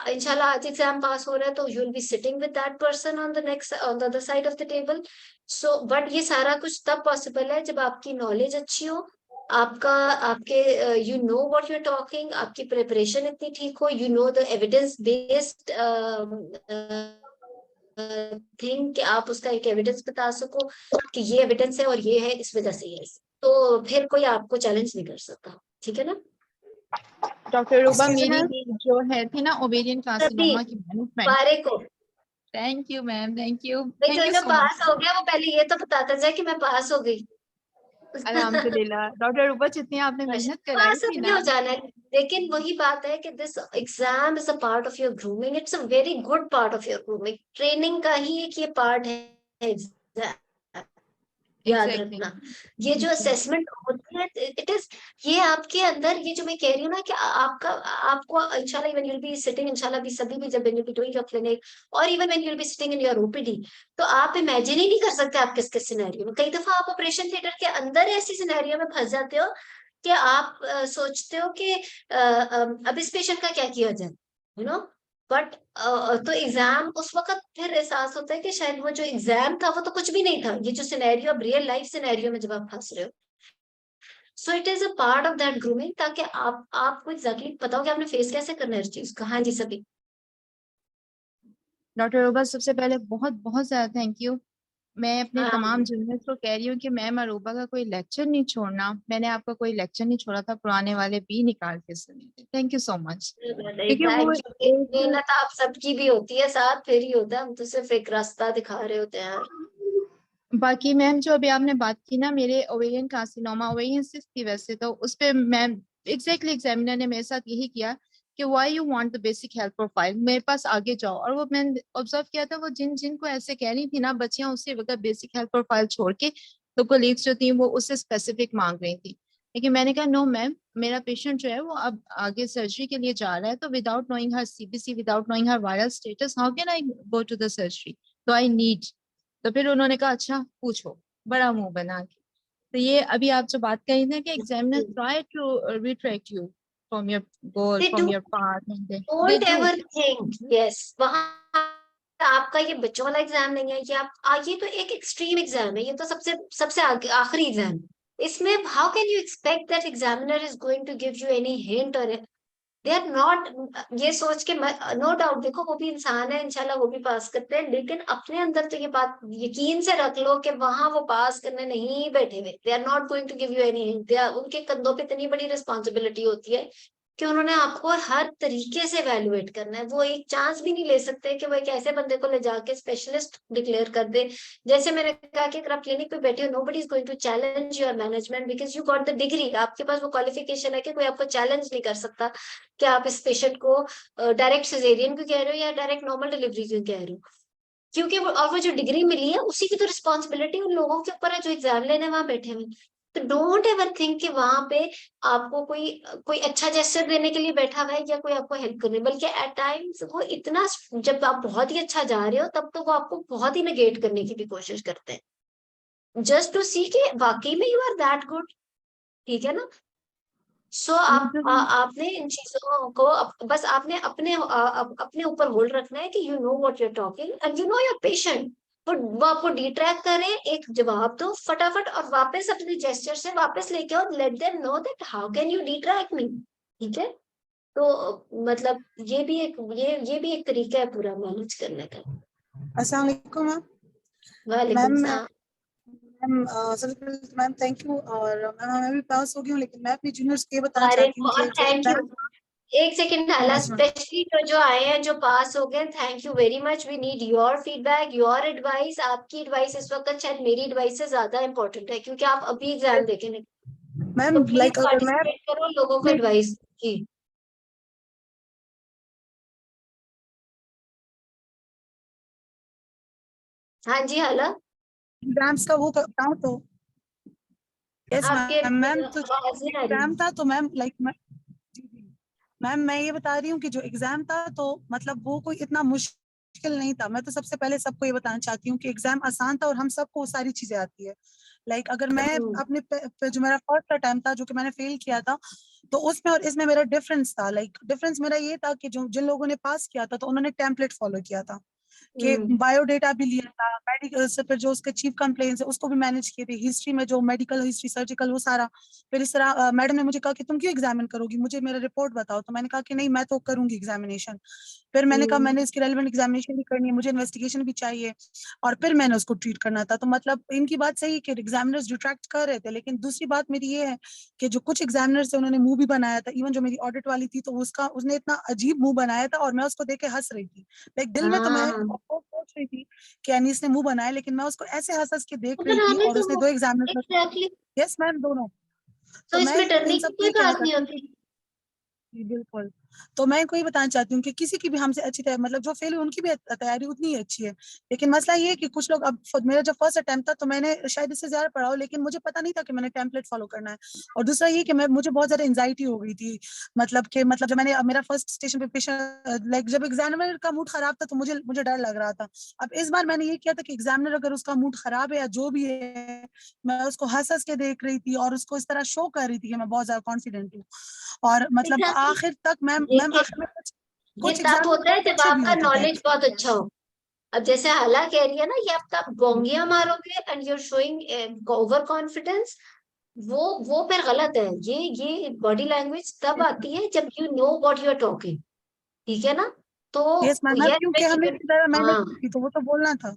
इंशाल्लाह आज एग्जाम पास हो रहा है तो you will be sitting with that person on the next, on the other side of the table. So but ये सारा कुछ तब पॉसिबल है जब आपकी नॉलेज अच्छी हो, आपका आपके you know what you are talking, आपकी प्रिपरेशन इतनी ठीक हो, you know the evidence based thing, कि आप उसका एक एविडेंस बता सको कि ये एविडेंस है और ये है इस वजह से ये है। तो फिर कोई आपको चैलेंज नहीं कर सकता, ठीक है ना। डॉक्टर रूबा, Excuse मेरी me, भी जो है थी ना ओवेरियन सभी कार्सिनोमा की मैनेजमेंट। पारे को thank you ma'am, thank you, भाई, थैंक जो यू जो सो मच। पास हो गया वो पहले ये तो बताता जाए कि मैं पास हो गई। अल्हम्दुलिल्लाह डॉक्टर रूबा, जितनी आपने मेहनत कराई पास थी नहीं ना। हो जाना है, लेकिन वही बात है कि this exam is a part of your grooming, it's a very good part of your grooming, training का ही एक ये पार्ट है exam, याद एग्जैक्टली। रखना। ये जो असेसमेंट होती है, इट इज, ये आपके अंदर, ये जो मैं कह रही हूँ ना कि आपका, आपको इंशाल्लाह when you will be sitting, इंशाल्लाह भी सभी भी जब when you be doing your clinic, और even when you will be sitting in your OPD, तो आप इमेजिन ही नहीं कर सकते आप किस किस सिनेरियो में, कई दफा आप ऑपरेशन थिएटर के अंदर ऐसी सिनेरियो में फंस जाते हो कि आप सोचते हो कि अब इस पेशेंट का क्या किया जाए, यू नो। बट तो एग्जाम उस वक्त फिर एहसास होता है कि शायद वो जो एग्जाम था वो तो कुछ भी नहीं था, ये जो सिनेरियो अब रियल लाइफ सिनेरियो में जब आप फंस रहे हो। So it is a part of that grooming, ताकि आपको एग्जैक्टली पता हो कि आपने फेस कैसे करना है इस चीज को। हाँ जी सभी। डॉक्टर अरूबा, सबसे पहले बहुत बहुत ज्यादा थैंक यू। मैं अपने हाँ तमाम जूनियर्स को कह रही हूँ कि मैम अरूबा का कोई लेक्चर नहीं छोड़ना। मैंने आपका कोई लेक्चर नहीं छोड़ा था, पुराने वाले भी निकाल के सुने थे। Thank you so much. क्योंकि वो थैंक यू। एक, मेहनत आप सबकी भी होती है, साथ फिर ही होता है, हम तो सिर्फ एक रास्ता दिखा रहे होते हैं यार। बाकी मैम जो अभी आपने बात की ना, मेरे ओवेरियन कार्सिनोमा, ओवेरियन सिस्ट की वजह से, तो उस पे मैम एग्जैक्टली एग्जामिनर ने मेरे साथ यही किया कि why you want the basic health profile, मेरे पास आगे जाओ। और वो मैंने ऑब्जर्व किया था, वो जिन जिन को ऐसे कह रही थी ना बच्चियां, उसी वक्त बेसिक हेल्थ प्रोफाइल छोड़ के तो कोलीग्स जो थी वो उससे स्पेसिफिक मांग रही थी। लेकिन मैंने कहा नो मैम, मेरा पेशेंट जो है वो अब आगे सर्जरी के लिए जा रहा है, तो without knowing her CBC, without knowing her viral status, how can I go to the surgery, तो आई नीड। तो फिर उन्होंने कहा अच्छा पूछो, बड़ा मुंह बना के। तो ये अभी आप जो बात कही ना कि examiner try to retract you from your goal, they from do, your path, they don't do. Ever think, yes वहां आपका ये बच्चों वाला एग्जाम नहीं है, ये तो एक एक्सट्रीम एग्जाम है, ये तो सबसे सबसे आखिरी एग्जाम है। इसमें how can you expect that examiner is going to give you any hint, और दे आर नॉट, ये सोच के, नो डाउट देखो वो भी इंसान है, इंशाल्लाह वो भी पास करते हैं, लेकिन अपने अंदर तो ये बात यकीन से रख लो कि वहां वो पास करने नहीं बैठे हुए। They are not going to give you any hint. उनके कंधों पे इतनी बड़ी रिस्पॉन्सिबिलिटी होती है कि उन्होंने आपको हर तरीके से वैल्यूएट करना है। वो एक चांस भी नहीं ले सकते कि वो एक ऐसे बंदे को ले जाके स्पेशलिस्ट डिक्लेयर कर दे। जैसे मैंने कहा कि अगर आप क्लिनिक पे बैठे हो, nobody is going to challenge your management because you got the degree, आपके पास वो क्वालिफिकेशन है कि कोई आपको चैलेंज नहीं कर सकता कि आप इस पेशेंट को डायरेक्ट सिजेरियन क्यों कह रहे हो या डायरेक्ट नॉर्मल डिलीवरी क्यों कह रहे हो, क्योंकि वो जो डिग्री मिली है उसी की तो रिस्पॉन्सिबिलिटी उन लोगों के ऊपर है जो एग्जाम लेने वहां बैठे हुए। तो डोंट एवर थिंक कि वहां पे आपको कोई कोई अच्छा जेस्चर देने के लिए बैठा हुआ है या कोई आपको हेल्प करने, बल्कि एट टाइम्स वो इतना, जब आप बहुत ही अच्छा जा रहे हो तब तो वो आपको बहुत ही नेगेट करने की भी कोशिश करते हैं, जस्ट टू सी कि वाकई में यू आर दैट गुड। ठीक है ना। सो आपने इन चीजों को बस आपने अपने ऊपर होल्ड रखना है कि you know what you're talking and you know your patient. वो आपको डिट्रैक्ट करें, एक जवाब दो फटाफट और वापस अपने जेस्चर से वापस लेके आओ, let them know that how can you detract me. ठीक है। तो मतलब ये भी एक तरीका है पूरा मैनेज करने का। अस्सलाम वालेकुम मैम। वालेकुम मैम सलाम। सबसे पहले तो मैम थैंक यू। और मैम मैं भी पास हो गई हूँ, लेकिन मैं अपनी जूनियर्स को ये बताना अरे चाहती हूँ कि बहुत जो थैंक यू। एग्जाम, एक सेकंड हाला, यस मैम, स्पेशली जो आए हैं जो पास हो गए, thank you very much. We need your feedback, your advice. आपकी एडवाइस इस वक्त शायद मेरी एडवाइस से ज्यादा इंपॉर्टेंट है, क्योंकि आप अभी एग्जाम देखे नहीं। तो मैम प्लीज लाइक अगर मैं पार्टिसिपेट करो, लोगों को एडवाइस की। हाँ जी हाला। एग्जाम्स का वो करता हूँ तो यस आपके मैम। मैम तो आवाज नहीं आ रही। एग्जाम था तो मैम लाइक मैम मैं ये बता रही हूँ कि जो एग्जाम था तो मतलब वो कोई इतना मुश्किल नहीं था। मैं तो सबसे पहले सबको ये बताना चाहती हूँ कि एग्जाम आसान था और हम सबको सारी चीजें आती है। लाइक अगर मैं अपने जो मेरा फर्स्ट अटेम्प्ट था जो कि मैंने फेल किया था, तो उसमें और इसमें मेरा डिफरेंस था। लाइक डिफरेंस मेरा ये था कि जो जिन लोगों ने पास किया था तो उन्होंने टेम्पलेट फॉलो किया था कि बायोडेटा भी लिया था, मेडिकल से फिर जो उसके चीफ कंप्लेंट्स है उसको भी मैनेज किए थे, हिस्ट्री में जो मेडिकल हिस्ट्री सर्जिकल वो सारा। फिर इस तरह मैडम ने मुझे कहा कि तुम क्यों एग्जामिन करोगी, मुझे मेरा रिपोर्ट बताओ। तो मैंने कहा कि नहीं मैं तो करूंगी एग्जामिनेशन। फिर मैंने कहा मैंने इसकी रेलेवेंट एग्जामिनेशन भी करनी है, मुझे इन्वेस्टिगेशन भी चाहिए, और फिर मैंने उसको ट्रीट करना था। तो मतलब इनकी बात सही है कि एग्जामिनर्स डिट्रैक्ट कर रहे थे, लेकिन दूसरी बात मेरी ये है कि जो कुछ एग्जामिनर्स थे उन्होंने मुंह भी बनाया था। इवन जो मेरी ऑडिट वाली थी तो उसने इतना अजीब मुंह बनाया था और मैं उसको देख के हंस रही थी। लाइक दिल में तो मैं सोच रही थी कि अनीस ने मुंह बनाया, लेकिन मैं उसको ऐसे हंस हंस के देख रही थी। और उसने दो एग्जामिनर, एग्जैक्टली। यस मैम दोनों। तो तो मैं इसमें डरने इन की सबको कोई ये कहना बात नहीं चाहती हूँ होती। जी बिल्कुल। तो मैं इनको ये बताना चाहती हूँ कि किसी की भी हमसे अच्छी तैयारी, मतलब जो फेल हुई उनकी भी तैयारी उतनी ही अच्छी है। लेकिन मसला ये है कि कुछ लोग, अब मेरा जब फर्स्ट अटेम्प्ट था तो मैंने शायद इससे ज्यादा पढ़ा हो, लेकिन मुझे पता नहीं था कि मैंने टेम्पलेट फॉलो करना है। और दूसरा ये कि मुझे बहुत ज्यादा एंजाइटी हो गई थी। मतलब जब मैंने मेरा फर्स्ट स्टेशन पे पेशेंट, लाइक जब एग्जामिनर का मूड खराब था तो मुझे मुझे डर लग रहा था। अब इस बार मैंने ये किया था कि एग्जामिनर अगर उसका मूड खराब है या जो भी है, मैं उसको हंस हंस के देख रही थी और उसको इस तरह शो कर रही थी कि मैं बहुत ज्यादा कॉन्फिडेंट हूँ। और मतलब एग्जैक्टली। आखिर तक मैम ये आखिर में ये कुछ तब एग्जाम होता है बहुत जब अच्छे भी आपका होते थे। नॉलेज बहुत अच्छा हो। अब जैसे हाला कह रही है ना, ये आप तब बोंगिया मारोगे and you're showing over confidence, वो फिर गलत है। ये बॉडी लैंग्वेज तब आती है जब you know what you are talking, ठीक है ना? तो यस मैम, मैम यस क्योंकि हमें इसी तरह मैंने हाँ की तो वो तो बोलना था।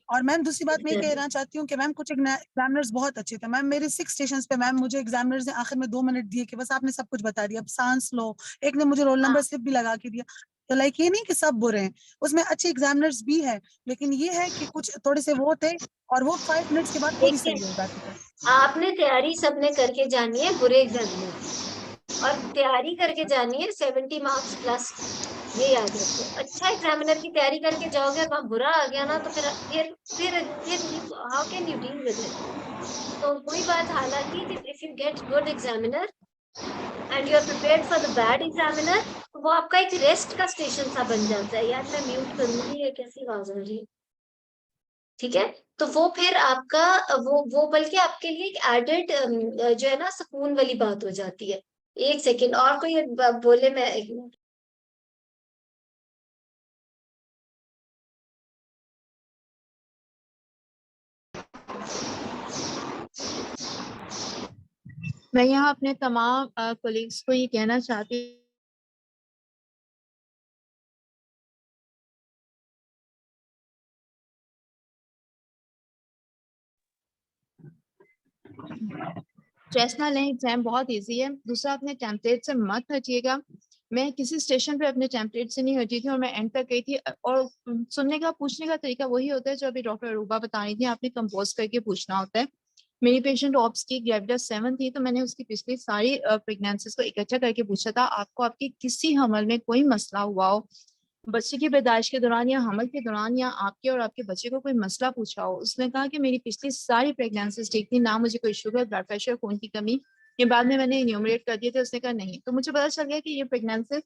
और मैम दूसरी बात मैं ये exactly. कहना चाहती हूँ कि मैम कुछ एग्जामिनर्स बहुत अच्छे थे मैम। मेरे 6 स्टेशंस पे मैम मुझे एग्जामिनर्स ने आखिर में 2 मिनट दिए कि बस आपने सब कुछ बता दिया, अब सांस लो। एक ने मुझे रोल हाँ नंबर स्लिप भी लगा के दिया। तो लाइक ये नहीं कि सब बुरे हैं, उसमें अच्छे एग्जामिनर्स भी हैं, लेकिन ये है कि कुछ थोड़े से वो थे और वो 5 मिनट्स के बाद खुद ही देखिए, सही हो जाते थे। आपने तैयारी सबने करके जानी है बुरे एग्जामिनर की, और तैयारी करके जानी है 70 मार्क्स प्लस। ये याद रखो, अच्छा एग्जामिनर की तैयारी करके जाओगे और वहां बुरा आ गया ना, तो फिर how can you deal with it? तो वही बात, हालांकि if you get good examiner and you are prepared for the bad examiner, तो वो आपका एक रेस्ट का स्टेशन सा बन जाता है। यार मैं म्यूट करूंगी, ये कैसी आवाज आ रही है? ठीक है, तो वो फिर आपका वो बल्कि आपके लिए एक एडेड जो है ना सुकून वाली बात हो जाती है। एक सेकेंड, और कोई बोले, मैं मैं यहाँ अपने तमाम कोलीग्स को ये कहना चाहती स्ट्रेस ना लें, एग्जाम बहुत इजी है। दूसरा, अपने टेम्पलेट से मत हटिएगा। मैं किसी स्टेशन पे अपने टेम्पलेट से नहीं हटी थी और मैं एंड तक गई थी। और सुनने का पूछने का तरीका वही होता है जो अभी डॉक्टर अरूबा बता रही थी, आपने कंपोज करके पूछना होता है। मेरी पेशेंट ऑप्स की ग्रेविडा 7 थी, तो मैंने उसकी पिछली सारी प्रेगनेंसीज को इकट्ठा करके पूछा था, आपको आपके किसी हमल में कोई मसला हुआ हो, बच्चे की पैदाइश के दौरान या हमल के दौरान, या आपके और आपके बच्चे को कोई मसला पूछा हो। उसने कहा कि मेरी पिछली सारी प्रेगनेंसीज ठीक थी, ना मुझे कोई शुगर, ब्लड प्रेशर, खून की कमी। ये बाद में मैंने इन्यूमरेट कर दिए थे। उसने कहा नहीं, तो मुझे पता चल गया कि ये प्रेगनेंसी,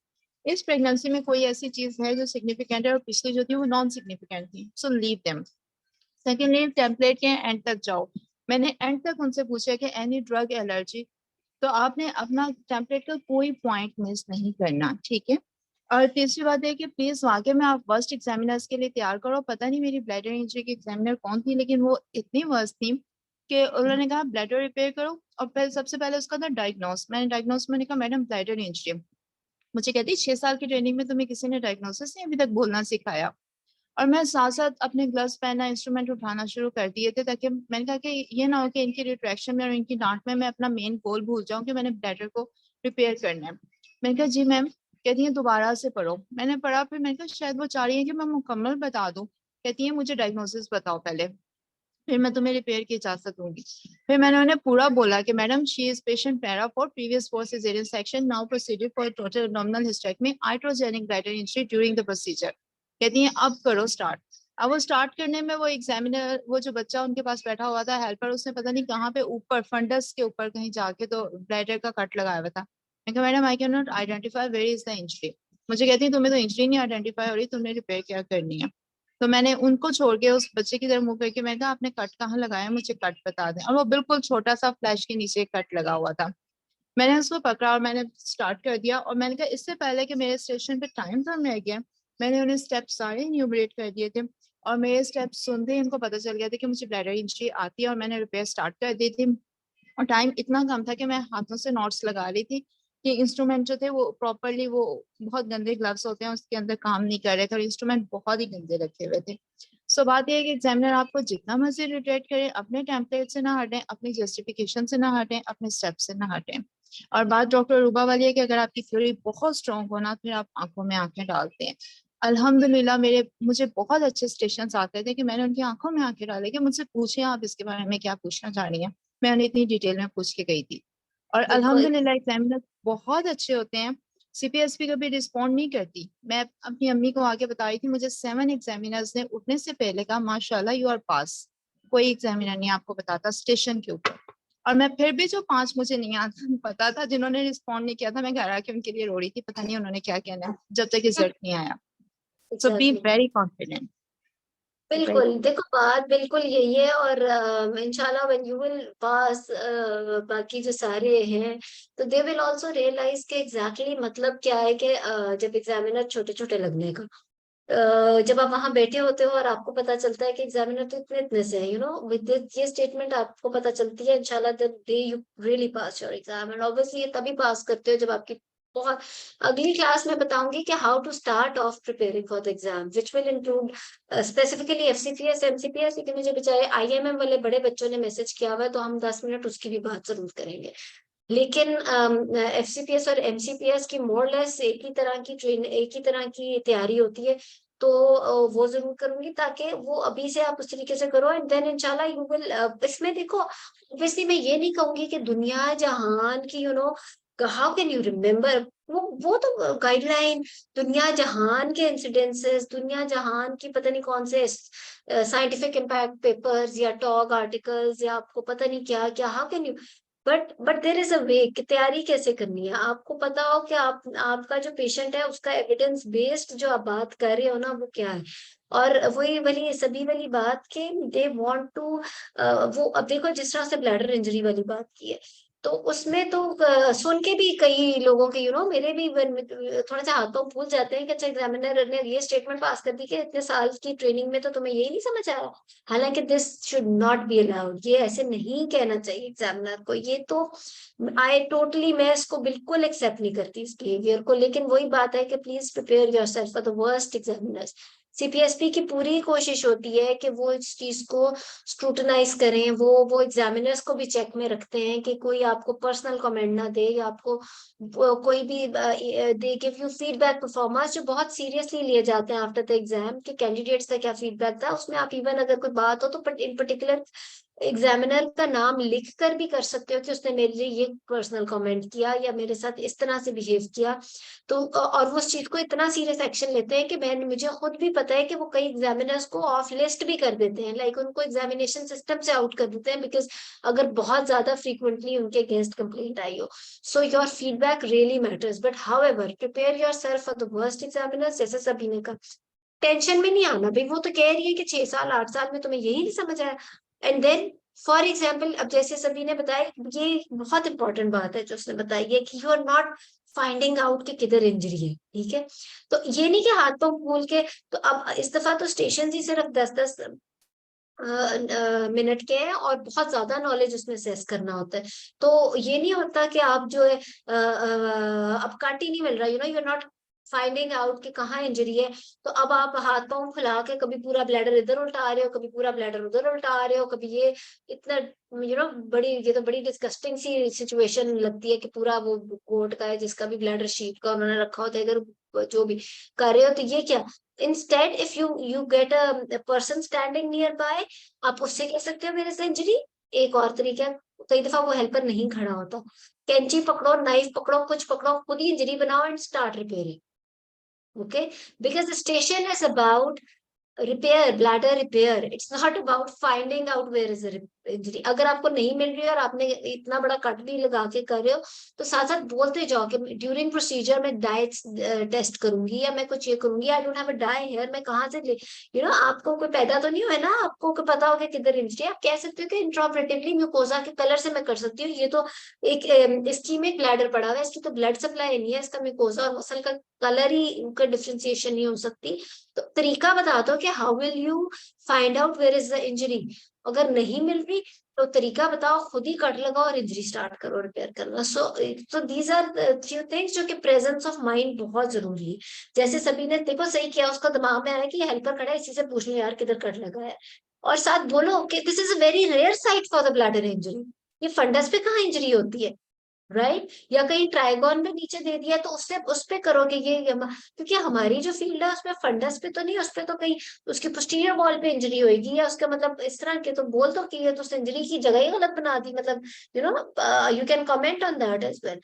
इस प्रेगनेंसी में कोई ऐसी चीज है जो सिग्निफिकेंट है, और पिछली जो थी वो नॉन सिग्निफिकेंट थी, so leave them. Secondly, template के एंड तक जाओ। मैंने एंड तक उनसे पूछा कि एनी ड्रग एलर्जी, तो आपने अपना टेम्पलेट का कोई पॉइंट मिस नहीं करना, ठीक है। और तीसरी बात है कि प्लीज वाकई में आप वर्स्ट एग्जामिनर्स के लिए तैयार करो। पता नहीं मेरी ब्लैडर इंजरी की एग्जामिनर कौन थी, लेकिन वो इतनी वर्स्ट थी कि उन्होंने कहा ब्लैडर रिपेयर करो, और फिर सबसे पहले उसका था डायग्नोस। मैंने डायग्नोस में कहा मैडम ब्लैडर इंजरी। मुझे कहती 6 साल की ट्रेनिंग में तुम्हें किसी ने डायग्नोसिस नहीं अभी तक बोलना सिखाया। और मैं साथ साथ अपने ग्लव्स पहनना, इंस्ट्रूमेंट उठाना शुरू कर दिए थे, ताकि मैंने कहा कि ये ना हो कि इनकी रिट्रैक्शन में और इनकी डांट में मैं अपना मेन गोल भूल जाऊं कि मैंने ब्लैडर को रिपेयर करना है। मैंने कहा जी मैम। कहती है दोबारा से पढ़ो। मैंने पढ़ा, फिर मैंने कहा शायद वो चाह रही है कि मैं मुकम्मल बता दूं। कहती है मुझे डायग्नोसिस बताओ पहले, फिर मैं तुम्हें रिपेयर की इजाजत दूंगी। फिर मैंने उन्हें पूरा बोला कि madam she is patient para for previous four caesarean section, now proceeding for total abdominal hysterectomy, iatrogenic bladder injury during the procedure। कहती हैं अब करो स्टार्ट। अब वो स्टार्ट करने में वो एग्जामिनर, वो जो बच्चा उनके पास बैठा हुआ था हेल्पर, उसने पता नहीं कहाँ पे ऊपर फंडस के ऊपर कहीं जाके तो ब्लैडर का कट लगाया हुआ था। मैं कहा madam I can not identify where is the injury. मुझे कहती है तुम्हें तो इंजरी नहीं आइडेंटिफाई हो रही, तुमने रिपेयर क्या करनी है। तो मैंने उनको छोड़ के उस बच्चे की तरफ मुंह करके मैंने कहा आपने कट कहाँ लगाया, मुझे कट बता दें। और वो बिल्कुल छोटा सा फ्लैश के नीचे कट लगा हुआ था। मैंने उसको पकड़ा और मैंने स्टार्ट कर दिया, और मैंने कहा इससे पहले कि मेरे स्टेशन पे टाइम कम रह गया, मैंने उन्हें स्टेप सारे इन्यूमरेट कर दिए थे। और मेरे स्टेप सुनते ही उनको पता चल गया था कि मुझे ब्लैडर इंजरी आती है, और मैंने रिपेयर स्टार्ट कर दी थी। और टाइम इतना कम था कि मैं हाथों से नोट्स लगा रही थी कि इंस्ट्रूमेंट जो थे वो प्रॉपरली, वो बहुत गंदे ग्लव्स होते हैं उसके अंदर काम नहीं कर रहे थे, और इंस्ट्रूमेंट बहुत ही गंदे रखे हुए थे। सो बात यह है कि एग्जामिनर आपको जितना मर्जी रिटेट करे, अपने टेम्पलेट से ना हटें, अपनी जस्टिफिकेशन से ना हटें, अपने स्टेप से ना हटें। और बात डॉक्टर रूबा वाली है कि अगर आपकी थ्योरी बहुत स्ट्रांग हो ना, फिर आप आंखों में आंखें डालते हैं। अल्हम्दुलिल्लाह मुझे बहुत अच्छे स्टेशन आते थे कि मैंने उनकी आंखों में आंखें डाले कि मुझसे पूछे आप इसके बारे में क्या पूछना चाह रही हैं। मैं उन्हें इतनी डिटेल में पूछ के गई थी। और देखो, अल्हम्दुलिल्लाह एग्जामिनर बहुत अच्छे होते हैं। सीपीएसपी कभी रिस्पॉन्ड नहीं करती। मैं अपनी अम्मी को आके बता रही थी, मुझे 7 एग्जामिनर्स ने उठने से पहले कहा माशाल्लाह यू आर पास। कोई एग्जामिनर नहीं आपको बताता स्टेशन के ऊपर। और मैं फिर भी जो 5 मुझे नहीं आता पता था जिन्होंने रिस्पॉन्ड नहीं किया था, मैं घर आके उनके लिए रो रही थी, पता नहीं उन्होंने क्या कहना है जब तक रिजल्ट नहीं आया। सो बी एग्जैक्टली, वेरी कॉन्फिडेंट। बिल्कुल। देखो, बात बिल्कुल यही है, और इंशाल्लाह व्हेन यू विल पास, बाकी जो सारे हैं, तो दे विल आल्सो रियलाइज के एग्जैक्टली मतलब क्या है कि जब एग्जामिनर छोटे छोटे लगने का, जब आप वहां बैठे होते हो और आपको पता चलता है कि एग्जामिनर तो इतने इतने से है, यू नो, विद ये स्टेटमेंट आपको पता चलती है इंशाल्लाह the day you really pass your exam. And obviously ये तभी पास करते हो जब आपकी बहुत, अगली क्लास में बताऊंगी कि how to start off preparing for the exam which will include specifically FCPS MCPS, लेकिन मुझे बेचारे आईएमएम वाले बड़े बच्चों ने मैसेज किया हुआ है तो हम 10 मिनट उसकी भी बात जरूर करेंगे। लेकिन एफसीपीएस और एमसीपीएस की मोर लेस एक ही तरह की ट्रेन, एक ही तरह की तैयारी होती है, तो वो जरूर करूंगी ताकि वो अभी से आप उस तरीके से करो एंड देन इंशाल्लाह यू विल। इसमें देखो ऑब्वियसली मैं ये नहीं कहूंगी कि दुनिया जहान की, you know, how can you remember, वो तो गाइडलाइन, दुनिया जहान के इंसिडेंसेस, दुनिया जहान की पता नहीं कौन से साइंटिफिक इम्पैक्ट पेपर्स या टॉक आर्टिकल्स या आपको पता नहीं क्या क्या, how can you, but there is a way कि तैयारी कैसे करनी है। आपको पता हो कि आपका जो पेशेंट है उसका एविडेंस बेस्ड जो आप बात कर रहे हो ना वो क्या है। और वही वाली सभी वाली बात के दे वांट टू, वो अब देखो जिस तरह से ब्लैडर इंजरी वाली बात की है, तो उसमें तो सुन के भी कई लोगों के, यू नो, मेरे भी थोड़ा सा हाथों फूल जाते हैं कि अच्छा एग्जामिनर ने ये स्टेटमेंट पास कर दी कि इतने साल की ट्रेनिंग में तो तुम्हें यही नहीं समझ आया। हालांकि this should not be allowed, ये ऐसे नहीं कहना चाहिए एग्जामिनर को। ये तो आई टोटली, मैं इसको बिल्कुल एक्सेप्ट नहीं करती इस बिहेवियर को। लेकिन वही बात है कि please prepare yourself for the worst examiners. CPSP की पूरी कोशिश होती है कि वो इस चीज को स्क्रूटनाइज करें, वो एग्जामिनर्स को भी चेक में रखते हैं कि कोई आपको पर्सनल कमेंट ना दे या आपको कोई भी they give you feedback performance जो बहुत सीरियसली लिए जाते हैं आफ्टर द एग्जाम कि कैंडिडेट्स का क्या फीडबैक था उसमें। आप इवन अगर कोई बात हो तो इन पर्टिकुलर एग्जामिनर का नाम लिख कर भी कर सकते हो कि उसने मेरे लिए ये पर्सनल कमेंट किया या मेरे साथ इस तरह से बिहेव किया। तो और वो उस चीज को इतना सीरियस एक्शन लेते हैं कि मैंने, मुझे खुद भी पता है कि वो कई एग्जामिनर्स को ऑफ लिस्ट भी कर देते हैं, लाइक उनको एग्जामिनेशन सिस्टम से आउट कर देते हैं बिकॉज अगर बहुत ज्यादा फ्रीक्वेंटली उनके अगेंस्ट कंप्लेंट आई हो। So your feedback really matters, but however prepare yourself for the worst examiners. जैसे सभी ने कहा, टेंशन में नहीं आना भाई, वो तो कह रही है कि 6 साल 8 साल में तुम्हें यही नहीं समझ आया। एंड देन फॉर एग्जाम्पल, अब जैसे सभी ने बताया, ये बहुत इंपॉर्टेंट बात है जो उसने बताई है कि you are not finding out कि किधर इंजरी है, ठीक है। तो ये नहीं कि हाथ पांव फूल के, तो अब इस दफा तो स्टेशन ही सिर्फ 10-10 मिनट के हैं और बहुत ज्यादा नॉलेज उसमें सेस करना होता है। तो ये नहीं होता कि आप जो है अब काट ही नहीं मिल रहा, you know, you are not finding out कि कहाँ इंजरी है। तो अब आप हाथ पांव फुला के कभी पूरा ब्लैडर इधर उल्टा रहे हो, कभी पूरा ब्लैडर उधर उल्टा रहे हो, कभी ये इतना, यू नो, ये तो बड़ी डिस्गस्टिंग सी सिचुएशन लगती है कि पूरा वो गोट का है जिसका भी ब्लैडर शीप का उन्होंने रखा होता है इधर जो भी कर रहे हो। तो ये क्या, instead if you get a person standing near by, आप उससे कह सकते हो मेरे से इंजरी। एक और तरीका, कई दफा वो हेल्पर नहीं खड़ा होता, कैंची पकड़ो, नाइफ पकड़ो, कुछ पकड़ो, खुद ही इंजरी बनाओ and start repairing. Okay, because the station is about repair, bladder repair, it's not about finding out where is injury. अगर आपको नहीं मिल रही है और आपने इतना बड़ा कट भी लगा के कर रहे हो तो साथ साथ बोलते जाओ कि ड्यूरिंग प्रोसीजर मैं डाइट टेस्ट करूंगी या मैं कुछ ये करूंगी, I don't have a dye here, मैं कहाँ से ले, यू नो, आपको कोई पैदा तो नहीं हुआ ना, आपको पता होगा किधर इंजरी। आप कह सकते हो कि इंट्राऑपरेटिवली म्यूकोजा के कलर से मैं कर सकती हूँ, ये तो एक इसकी में ब्लैडर पड़ा हुआ है, इसकी तो ब्लड सप्लाई नहीं है, इसका म्यूकोजा और मसल का कलर ही, उनका डिफ्रेंसिएशन नहीं हो सकती। तो तरीका बता दो कि how will you find out where is the injury. अगर नहीं मिल रही तो तरीका बताओ, खुद ही कट लगाओ और इंजरी स्टार्ट करो रिपेयर करना। So these are few things जो कि प्रेजेंस ऑफ माइंड बहुत जरूरी है। जैसे सभी ने देखो सही किया, उसका दिमाग में आया कि हेल्पर खड़ा है, इसी से पूछ लो यार किधर कट लगा है, और साथ बोलो कि this is a very rare site for the bladder injury, ये फंडस पे कहाँ इंजरी होती है, राइट या कहीं ट्राइगोन में नीचे दे दिया तो उससे उस पे करोगे ये, क्योंकि हमारी जो फील्ड है उसमें फंडस पे तो नहीं, उस पे तो कहीं उसकी पोस्टीरियर वॉल पे इंजरी होगी या उसका मतलब इस तरह के, तो बोल दो कि ये तो इंजरी की जगह ही गलत बना दी, मतलब you know you can comment on that as well.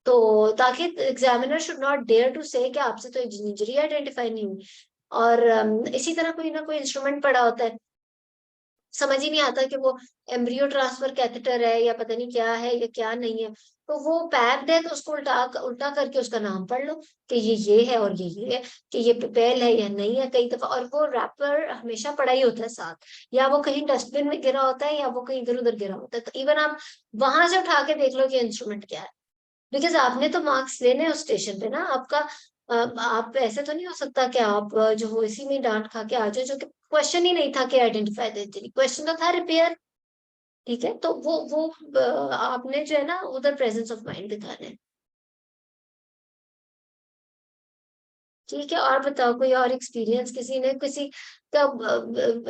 तो ताकि examiner should not dare to say कि आपसे तो इंजरी आइडेंटिफाई नहीं हुई। और इसी तरह कोई ना कोई इंस्ट्रूमेंट पड़ा होता है, समझ ही नहीं आता कि वो एम्ब्रियो ट्रांसफर कैथेटर है या पता नहीं क्या है या क्या नहीं है, तो वो पैक्ड है तो उसको उल्टा करके उसका नाम पढ़ लो कि ये है और ये है, कि ये पेल है या नहीं है कई दफा। और वो रैपर हमेशा पड़ा ही होता है साथ, या वो कहीं डस्टबिन में गिरा होता है या वो कहीं इधर उधर गिरा होता है, तो इवन आप वहां से उठा के देख लो कि इंस्ट्रूमेंट क्या है, बिकॉज आपने तो मार्क्स लेने उस स्टेशन पे ना, आपका आप ऐसे तो नहीं हो सकता कि आप जो हो इसी में डांट खा के आ जाओ, जो कि क्वेश्चन ही नहीं था कि आइडेंटिफाई द इंजरी, क्वेश्चन तो था रिपेयर। ठीक है, तो वो आपने जो है ना उधर प्रेजेंस ऑफ माइंड दिखाना है। ठीक है, और बताओ कोई और एक्सपीरियंस किसी ने, किसी का,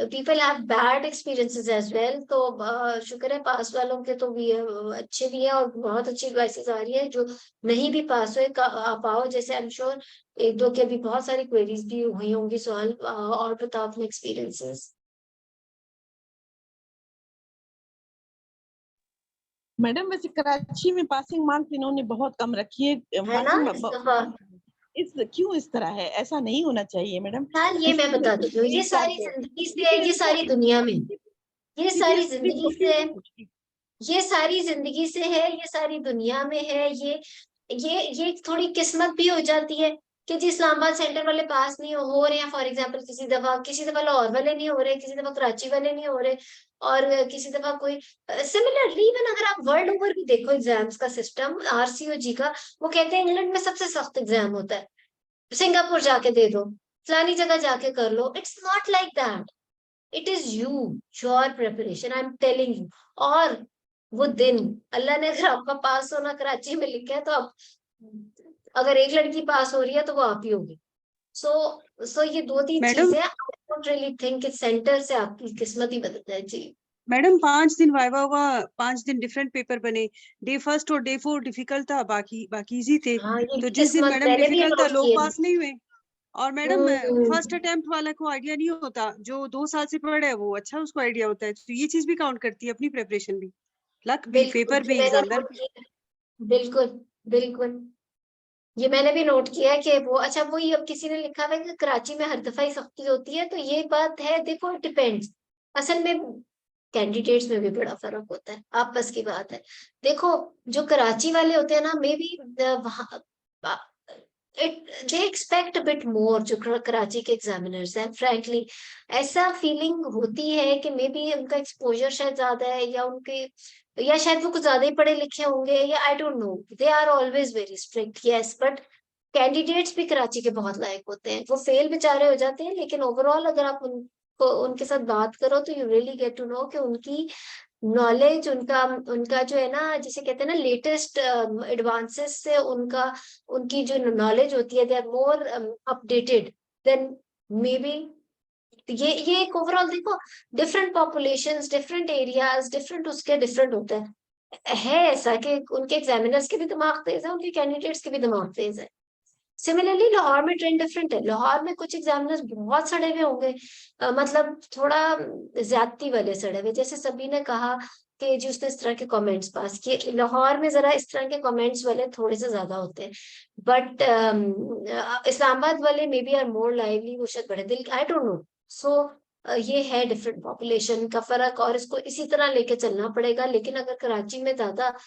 people have bad experiences as well, तो शुक्र है पास वालों के तो भी अच्छे भी है और बहुत अच्छी एडवाइसेस आ रही है। जो नहीं भी पास हुए आप आओ, जैसे आई एम श्योर एक दो के भी बहुत सारी क्वेरीज भी हुई होंगी सवाल, और बताओ अपने एक्सपीरियंसेस। मैडम वैसे कराची में पासिंग मार्क्स इन्होंने बहुत कम रखी है, है ना इस दफा? क्यों इस तरह है? ऐसा नहीं होना चाहिए मैडम। यार ये मैं बता देती हूँ, ये सारी जिंदगी से है, ये सारी दुनिया में, ये सारी जिंदगी से है, ये सारी जिंदगी से है, ये सारी दुनिया में है। ये थोड़ी किस्मत भी हो जाती है कि जी इस्लामाबाद सेंटर वाले पास नहीं हो रहे हैं, फॉर एग्जांपल किसी दफा लाहौर वाले नहीं हो रहे, किसी दफा कराची वाले नहीं हो रहे, और किसी दफा कोई सिमिलरली इवन अगर आप वर्ल्ड ओवर भी देखो एग्जाम्स का सिस्टम आरसीओजी का, वो कहते हैं इंग्लैंड में सबसे सख्त एग्जाम होता है, सिंगापुर जाके दे दो, फलानी जगह जाके कर लो। It's not like that, it is you, your preparation, I am telling you. और वो दिन अल्लाह ने अगर आपका पास होना कराची में लिखा है, तो आप, अगर एक लड़की पास हो रही है तो वो आप ही होगी। सो ये दो तीन मैडम चीजें, आई डोंट रियली थिंक कि सेंटर से आपकी किस्मत ही बदल जाए। जी मैडम 5 दिन वाइवा हुआ, 5 दिन डिफरेंट पेपर बने। डे 1 और डे 4 डिफिकल्ट था, बाकी इजी थे। हाँ, ये तो भी जिस दिन किस्मत मैडम मैंने भी डिफिकल्ट था नोट लोग किए। पास नहीं हुए। और मैडम फर्स्ट हम्म, अटेम्प्ट वाला को आइडिया नहीं होता, जो 2 साल से पढ़ा है वो अच्छा उसको आइडिया होता है, तो ये चीज भी काउंट करती है, अपनी प्रिपरेशन भी, लक भी, बिल्कुल पेपर ये भी, मैंने एग्जामिनर नोट भी। किया। बिल्कुल, बिल्कुल ये मैंने भी नोट किया है कि वो, अच्छा वो ये अब किसी ने लिखा हुआ है कि कराची में हर दफा ही सख्ती होती है, तो ये बात है, देखो डिपेंड्स। असल में कैंडिडेट्स में भी बड़ा फर्क होता है, आपस की बात है। देखो जो कराची वाले होते हैं ना, मे बी वहाँ दे एक्सपेक्ट बिट मोर, जो कराची के एग्जामिनर्स हैं, फ्रैंकली ऐसा फीलिंग होती है कि मे बी उनका एक्सपोजर शायद ज्यादा है, या उनके, या शायद वो कुछ ज्यादा ही पढ़े लिखे होंगे, या I don't know, they are always very strict, yes, but candidates भी कराची के बहुत लायक होते हैं, वो फेल बेचारे हो जाते हैं, लेकिन ओवरऑल अगर आप उनको, उनके साथ बात करो तो you really get to know कि उनकी नॉलेज, उनका उनका जो है ना, जिसे कहते हैं ना लेटेस्ट एडवांसेस से उनका, उनकी जो नॉलेज होती है, they are more updated than may be. ये एक ओवरऑल देखो, different populations, different areas, different उसके डिफरेंट होता है ऐसा कि उनके एग्जामिनर्स के भी दिमाग तेज है, उनके कैंडिडेट्स के भी दिमाग तेज है। सिमिलरली लाहौर में ट्रेंड डिफरेंट है, लाहौर में कुछ एग्जामिनर्स बहुत सड़े हुए होंगे, मतलब थोड़ा ज्यादती वाले सड़े हुए, जैसे सभी ने कहा कि जी उसने इस तरह के कमेंट्स पास किए, लाहौर में जरा इस तरह के कमेंट्स वाले थोड़े से ज्यादा होते हैं, बट इस्लामाबाद वाले may be are more lively, वो शायद बड़े दिल, आई डोंट नो। सो ये है डिफरेंट पॉपुलेशन का फर्क, और इसको इसी तरह लेके चलना पड़ेगा। लेकिन अगर कराची में ज्यादा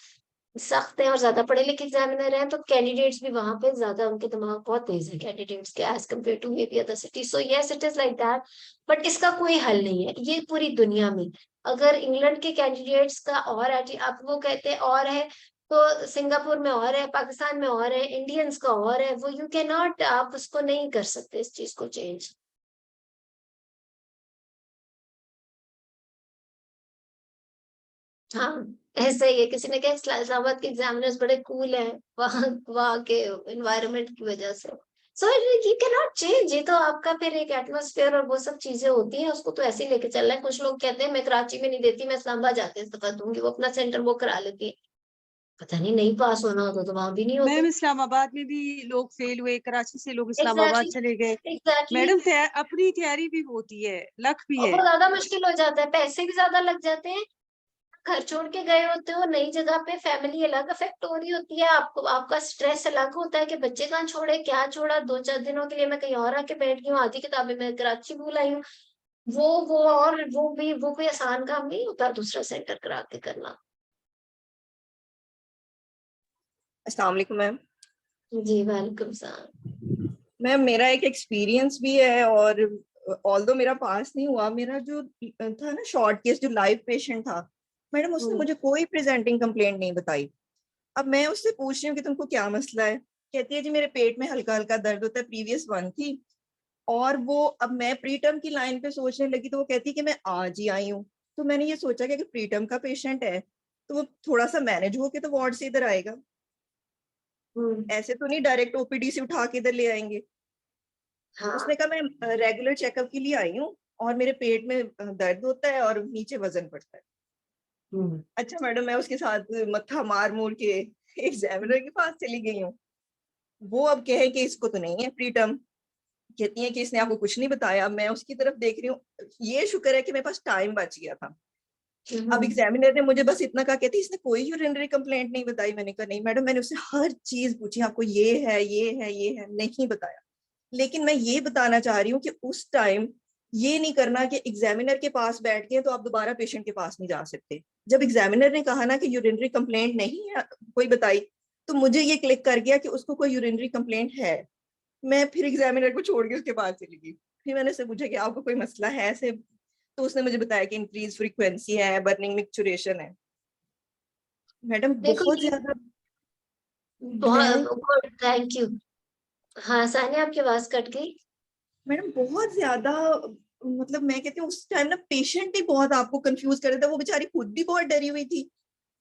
सख्त हैं और ज्यादा पढ़े लिखे एग्जामिनर हैं, तो कैंडिडेट्स भी वहां पे ज्यादा, उनके दिमाग बहुत तेज है कैंडिडेट्स के, as compare to may be other city. So yes it is like that, but इसका कोई हल नहीं है, ये पूरी दुनिया में। अगर इंग्लैंड के कैंडिडेट्स का और आप वो कहते हैं और है, तो सिंगापुर में और है, पाकिस्तान में और है, इंडियंस का और है, वो यू कैन नॉट, आप उसको नहीं कर सकते इस चीज को चेंज। हाँ, ऐसा ही है, किसी ने कहा इस्लामाबाद के एग्जामिनर्स बड़े कूल हैं, वहाँ के एनवायरनमेंट की वजह से। So you can not change, ये तो आपका फिर एक एटमोस्फेयर और वो सब चीजें होती हैं, उसको तो ऐसे ही लेके चलना है। कुछ लोग कहते हैं मैं कराची में नहीं देती, मैं इस्लामाबाद जाके इस्तीफा दूंगी, वो अपना सेंटर वो करा लेती है। पता नहीं, नहीं पास होना होता तो वहां भी नहीं होते। मैम इस्लामाबाद में भी लोग फेल हुए, कराची से लोग इस्लामाबाद एग्जैक्टली, चले गए। एग्जैक्टली। मैडम अपनी तैयारी भी होती है, लक भी और है। वो ज्यादा मुश्किल हो जाता है, पैसे भी ज्यादा लग जाते हैं, घर छोड़ के गए होते हो नई जगह पे, फैमिली अलग अफेक्ट हो रही होती है, आपको आपका स्ट्रेस अलग होता है कि बच्चे कहाँ छोड़े, क्या छोड़ा, 2-4 दिनों के लिए मैं कहीं और आके बैठ गई हूँ, आधी किताबें मैं कराची भूल आई हूँ। वो और वो कोई आसान काम नहीं होता दूसरा सेंटर करा के करना। अस्सलाम वालेकुम मैम। जी वेलकम सर। मैम मेरा एक एक्सपीरियंस भी है, और ऑल्दो मेरा पास नहीं हुआ, मेरा जो था ना शॉर्ट केस, जो लाइव पेशेंट था, मैडम उसने मुझे कोई प्रेजेंटिंग कंप्लेंट नहीं बताई। अब मैं उससे पूछ रही हूँ कि तुमको क्या मसला है, कहती है जी मेरे पेट में हल्का हल्का दर्द होता है, प्रीवियस वन थी। और वो अब मैं प्री टर्म की लाइन पे सोचने लगी तो वो कहती है कि मैं आज ही आई हूँ। तो मैंने ये सोचा कि अगर प्री टर्म का पेशेंट है तो वो थोड़ा सा मैनेज होके तो वार्ड से इधर आएगा, ऐसे तो नहीं डायरेक्ट ओपीडी से उठा के इधर ले आएंगे। हाँ उसने कहा मैं रेगुलर चेकअप के लिए आई हूँ और मेरे पेट में दर्द होता है और नीचे वजन बढ़ता है। अच्छा मैडम, मैं उसके साथ मत्था मार मूर के एग्जामिनर के पास चली गई हूँ। वो अब कहे कि इसको तो नहीं है प्री टर्म, कहती है कि इसने आपको कुछ नहीं बताया। मैं उसकी तरफ देख रही हूँ, ये शुक्र है कि मेरे पास टाइम बच गया था। अब एग्जामिनर ने मुझे बस इतना कहा, कहती इसने कोई यूरिनरी कंप्लेंट नहीं बताई। मैंने कहा नहीं मैडम, मैंने उससे हर चीज पूछी, आपको ये है ये है ये है, नहीं बताया। लेकिन मैं ये बताना चाह रही हूँ कि उस टाइम ये नहीं करना कि एग्जामिनर के पास बैठ के तो आप दोबारा पेशेंट के पास नहीं जा सकते। जब एग्जामिनर ने कहा ना कि यूरिनरी कंप्लेंट नहीं है कोई बताई, तो मुझे ये क्लिक कर गया कि उसको कोई यूरिनरी कंप्लेंट है। मैं फिर एग्जामिनर को छोड़ के उसके पास चली गई। फिर मैंने उससे पूछा कि आपको कोई मसला है ऐसे, तो उसने मुझे बताया कि इंक्रीज फ्रीक्वेंसी है, बर्निंग मिक्चुरेशन है। मैडम देखो बहुत ये ज्यादा मैं बहुत गुड, थैंक यू। हाँ सानिया, आपकी आवाज कट गई। मैडम बहुत ज्यादा, मतलब मैं कहती हूँ उस टाइम ना पेशेंट ही बहुत आपको कंफ्यूज कर रहा था। वो बेचारी खुद भी बहुत डरी हुई थी,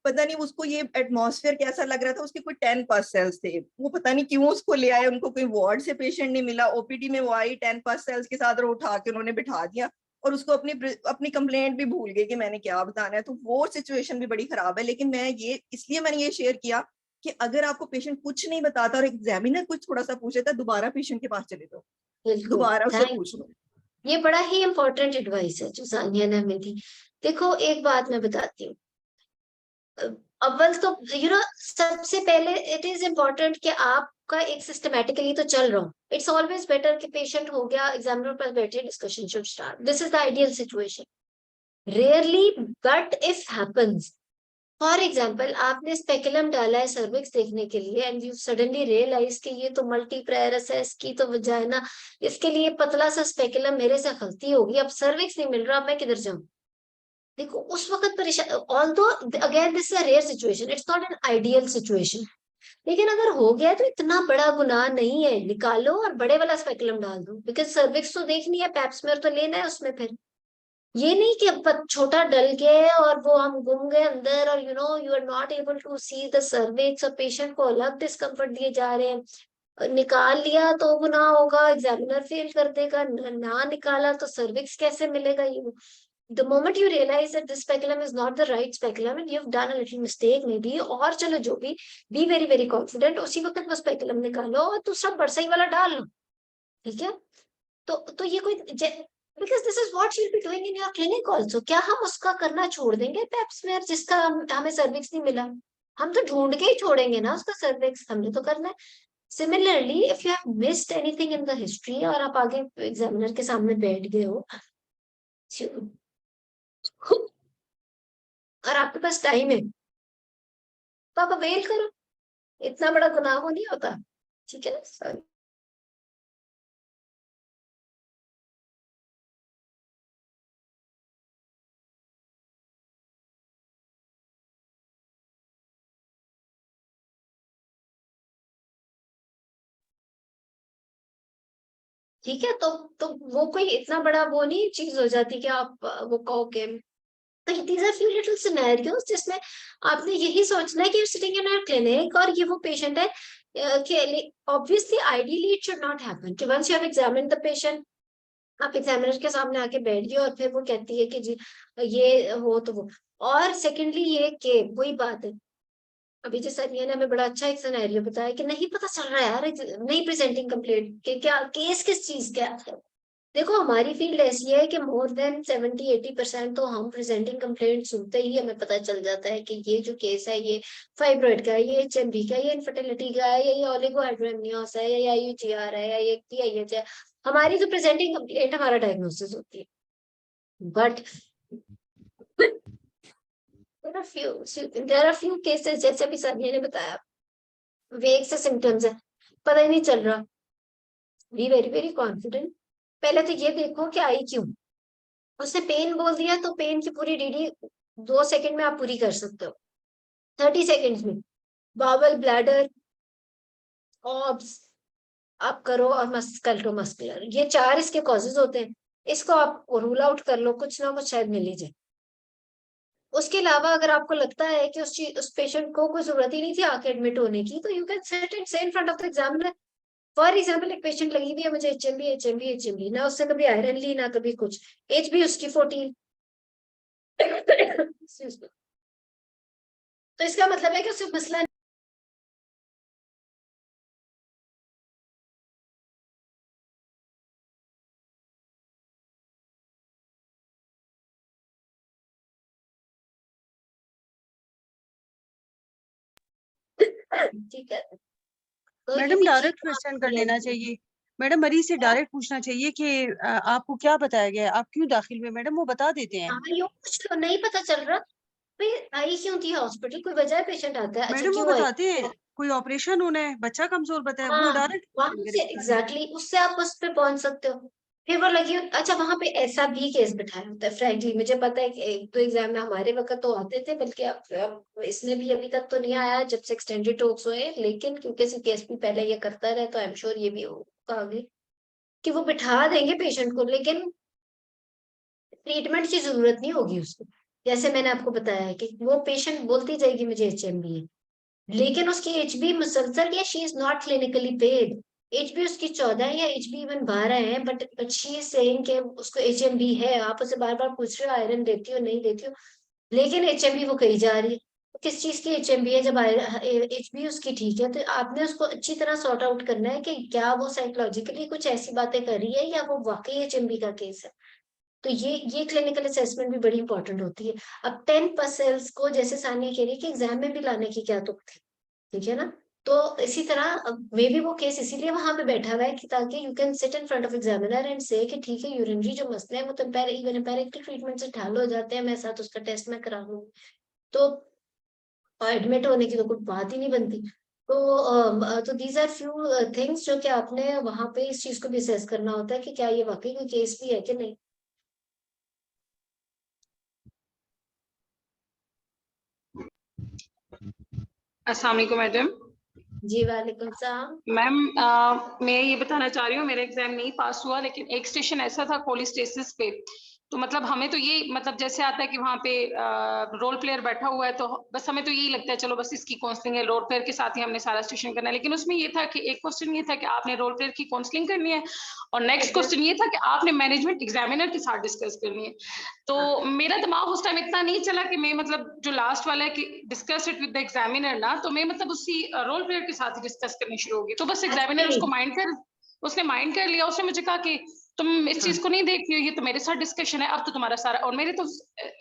पता नहीं उसको ये एटमॉस्फेयर कैसा लग रहा था। उसके कोई 10 पास सेल्स थे, वो पता नहीं क्यों उसको ले आए, उनको कोई वार्ड से पेशेंट नहीं मिला, ओपीडी में वो आई 10 पास सेल्स के साथ और उठा के उन्होंने बिठा दिया और उसको अपनी कंप्लेंट भी भूल गई कि मैंने क्या बताना है। तो वो सिचुएशन भी बड़ी खराब है। लेकिन मैं ये इसलिए मैंने ये शेयर किया कि अगर आपको पेशेंट कुछ नहीं बताता और एग्जामिनर कुछ थोड़ा सा पूछ लेता, दोबारा पेशेंट के पास चले जाओ, बिल्कुल, दोबारा उससे थैंक पूछ यू। लो। ये बड़ा ही इम्पोर्टेंट एडवाइस है जो सानिया ने हमें दी। देखो एक बात मैं बताती हूँ, अव्वल तो सबसे पहले इट इज इम्पोर्टेंट कि आपका एक सिस्टमेटिकली तो चल रहा हो। इट्स ऑलवेज बेटर कि पेशेंट हो गया, एग्जामिनर पास बैठे, discussion should start, this is the ideal situation. Rarely but if happens, for example आपने स्पेकुलम डाला है सर्विक्स देखने के लिए एंड यू सडनली रियलाइज कि ये तो मल्टी प्रायरस है, इसकी तो वजाइना, इसके लिए पतला सा स्पेकुलम मेरे से गलती होगी, अब सर्विक्स नहीं मिल रहा, अब मैं किधर जाऊं। देखो उस वक्त परेशान, although again this is a rare situation, it's not an ideal situation, लेकिन अगर हो गया तो इतना बड़ा गुनाह नहीं है, निकालो और बड़े वाला स्पेकुलम डाल दो, बिकॉज सर्विक्स तो देखनी है, पैप्समेयर तो लेना है उसमें। फिर ये नहीं कि अब छोटा डल गया और वो हम गुम गए अंदर और you are not able to see the cervix और पेशेंट को अलग डिस्कम्फर्ट दिए जा रहे हैं। निकाल लिया तो गुनाह होगा, एग्जामिनर फेल कर देगा, ना निकाला तो सर्विक्स कैसे मिलेगा। You the moment you realize that this speculum is not the right speculum and you've done a little mistake maybe, और चलो जो भी, be very very confident, उसी वक्त वो speculum निकालो और दूसरा बरसई वाला डाल लो, ठीक है। तो ये कोई, because this is what you'll be doing in your clinic also, क्या हम उसका करना छोड़ देंगे pap smear जिसका हमें cervix नहीं मिला? हम तो ढूंढ के ही छोड़ेंगे ना उसका cervix, हमने तो करना है। Similarly, if you have missed anything in the history और आप आगे एग्जामिनर के सामने बैठ गए हो और आपके पास टाइम है तो आप अवेल करो, इतना बड़ा गुनाह हो नहीं होता, ठीक है ना। सॉरी। ठीक है, तो वो कोई इतना बड़ा वो नहीं चीज हो जाती कि आप वो कहो कि these are few little scenarios जिसमें आपने यही सोचना है कि you're sitting in a clinic और ये वो पेशेंट है कि obviously ideally it should not happen कि once you have examined the patient, आप एग्जामिनर के सामने आके बैठ गए और फिर वो कहती है कि जी ये हो तो वो। और सेकेंडली ये कि वही बात है, अभी जैसे सर ने हमें बड़ा अच्छा एक सिनेरियो बताया कि नहीं पता चल रहा है यार, नहीं प्रेजेंटिंग कंप्लेंट के क्या केस किस चीज का है। देखो हमारी फील्ड ऐसी है कि मोर देन 70-80% तो हम प्रेजेंटिंग कंप्लेंट सुनते ही हमें पता चल जाता है कि ये जो केस है ये फाइब्रॉइड का है, ये एचएमवी का है, ये इनफर्टिलिटी का है, ये ओलिगोहाइड्रोएमनियोस है, या यूजीआर है, या ये पीआईएच है। हमारी तो प्रेजेंटिंग कंप्लेंट हमारा डायग्नोसिस होती है। But there are few cases जैसे अभी सर ने बताया, वेग से सिम्टम्स है, पता ही नहीं चल रहा, बी वेरी वेरी कॉन्फिडेंट। पहले तो ये देखो कि आई क्यों, उसने पेन बोल दिया तो पेन की पूरी डीडी 2 सेकंड में आप पूरी कर सकते हो, 30 सेकंड्स में। बावल, ब्लैडर, ऑब्स आप करो और मस्कुलर, ये 4 इसके कॉजेज होते हैं। इसको आप रूल आउट कर लो, कुछ ना कुछ शायद मिल ही जाए। उसके अलावा अगर आपको लगता है कि उस पेशेंट को कोई जरूरत ही नहीं थी आके एडमिट होने की, तो यू कैन सिट एंड से in front of the examiner. For example, एक पेशेंट लगी हुई है मुझे एचएमबी, ना उससे कभी आयरन ली ना कभी कुछ, एज भी उसकी 14। तो इसका मतलब है कि उससे मसला ठीक है। तो ये मैडम भी चीज डायरेक्ट क्वेश्चन कर लेना चाहिए। मैडम मरीज से डायरेक्ट पूछना चाहिए कि आपको क्या बताया गया है, आप क्यों दाखिल हुए, मैडम वो बता देते हैं। हाँ, यो कुछ तो नहीं पता चल रहा भाई, आई क्यों थी हॉस्पिटल, कोई वजह है पेशेंट आता है, अच्छा मैडम वो क्यों आई? बताते हैं कोई ऑपरेशन होना है, बच्चा कमजोर बताया, वो हाँ, डायरेक्ट वहां से एग्जैक्टली उससे आप उस पे पहुंच सकते हो। फिर वो लगी अच्छा, वहां पे ऐसा भी केस बिठाया होता है। फ्रैंकली मुझे पता है कि एक दो एग्जाम में हमारे वक्त तो आते थे, बल्कि अब इसमें भी अभी तक तो नहीं आया जब से एक्सटेंडेड टॉक्स हुए, लेकिन क्योंकि सीपीएसपी पहले ये करता रहे तो आई एम श्योर ये भी होगा आगे, कि वो बिठा देंगे पेशेंट को, लेकिन ट्रीटमेंट की जरूरत नहीं होगी उसको। जैसे मैंने आपको बताया है कि वो पेशेंट बोलती जाएगी मुझे एचएमबी है, लेकिन उसकी एचबी मुसलसल या she is not clinically paid. HB उसकी 14 या एचबी इवन 12 है, बट शी इज सेइंग कि उसको एचएमबी है। आप उसे बार बार पूछ रहे हो आयरन देती हो नहीं देती हो, लेकिन एचएमबी वो कही जा रही है। तो किस चीज की एचएमबी है? जब एचबी उसकी ठीक है, तो आपने उसको अच्छी तरह सॉर्ट आउट करना है कि क्या वो साइकोलॉजिकली कुछ ऐसी बातें कर रही है या वो वाकई एचएमबी का केस है। तो ये क्लिनिकल असेसमेंट भी बड़ी इंपॉर्टेंट होती है। अब 10 को जैसे सानिया कह रही है कि एग्जाम में भी लाने की क्या तुक थी, ठीक है ना? तो इसी तरह मे बी वो केस इसीलिए वहां पे बैठा हुआ है कि ताकि you can sit in front of examiner and से कि ठीक है, यूरिनरी जो मसले हैं वो तो इवन एम्पिरिकल ट्रीटमेंट से ढाल हो जाते हैं, मैं साथ उसका टेस्ट मैं करा लूँ, तो एडमिट होने की तो कोई बात ही नहीं बनती। तो दीज आर फ्यू थिंग्स जो कि आपने वहां पे इस चीज को भी असेस करना होता है कि क्या ये वाकई कोई केस भी है कि नहीं। अस्सलाम वालेकुम मैडम। जी वालेकुम सलाम। मैम मैं ये बताना चाह रही हूँ, मेरा एग्जाम नहीं पास हुआ, लेकिन एक स्टेशन ऐसा था कोलिस्टेसिस पे, तो मतलब हमें तो ये मतलब जैसे आता है कि वहाँ पे रोल प्लेयर बैठा हुआ है, तो बस हमें तो यही लगता है चलो बस इसकी काउंसलिंग है, रोल प्लेयर के साथ ही हमने सारा स्टेशन करना है। लेकिन उसमें ये था कि एक क्वेश्चन ये था कि आपने रोल प्लेयर की काउंसलिंग करनी है, और नेक्स्ट क्वेश्चन ये था कि आपने मैनेजमेंट एग्जामिनर के साथ डिस्कस करनी है। तो मेरा दिमाग उस टाइम इतना नहीं चला कि मैं मतलब जो लास्ट वाला है कि discuss it with the examiner ना, तो मैं मतलब उसी रोल प्लेयर के साथ ही डिस्कस करनी शुरू हो गई। तो बस एग्जामिनर उसने माइंड कर लिया, उसने मुझे कहा कि तुम इस चीज को नहीं देखती हो, ये तो मेरे साथ डिस्कशन है, अब तो तुम्हारा सारा, और मेरे तो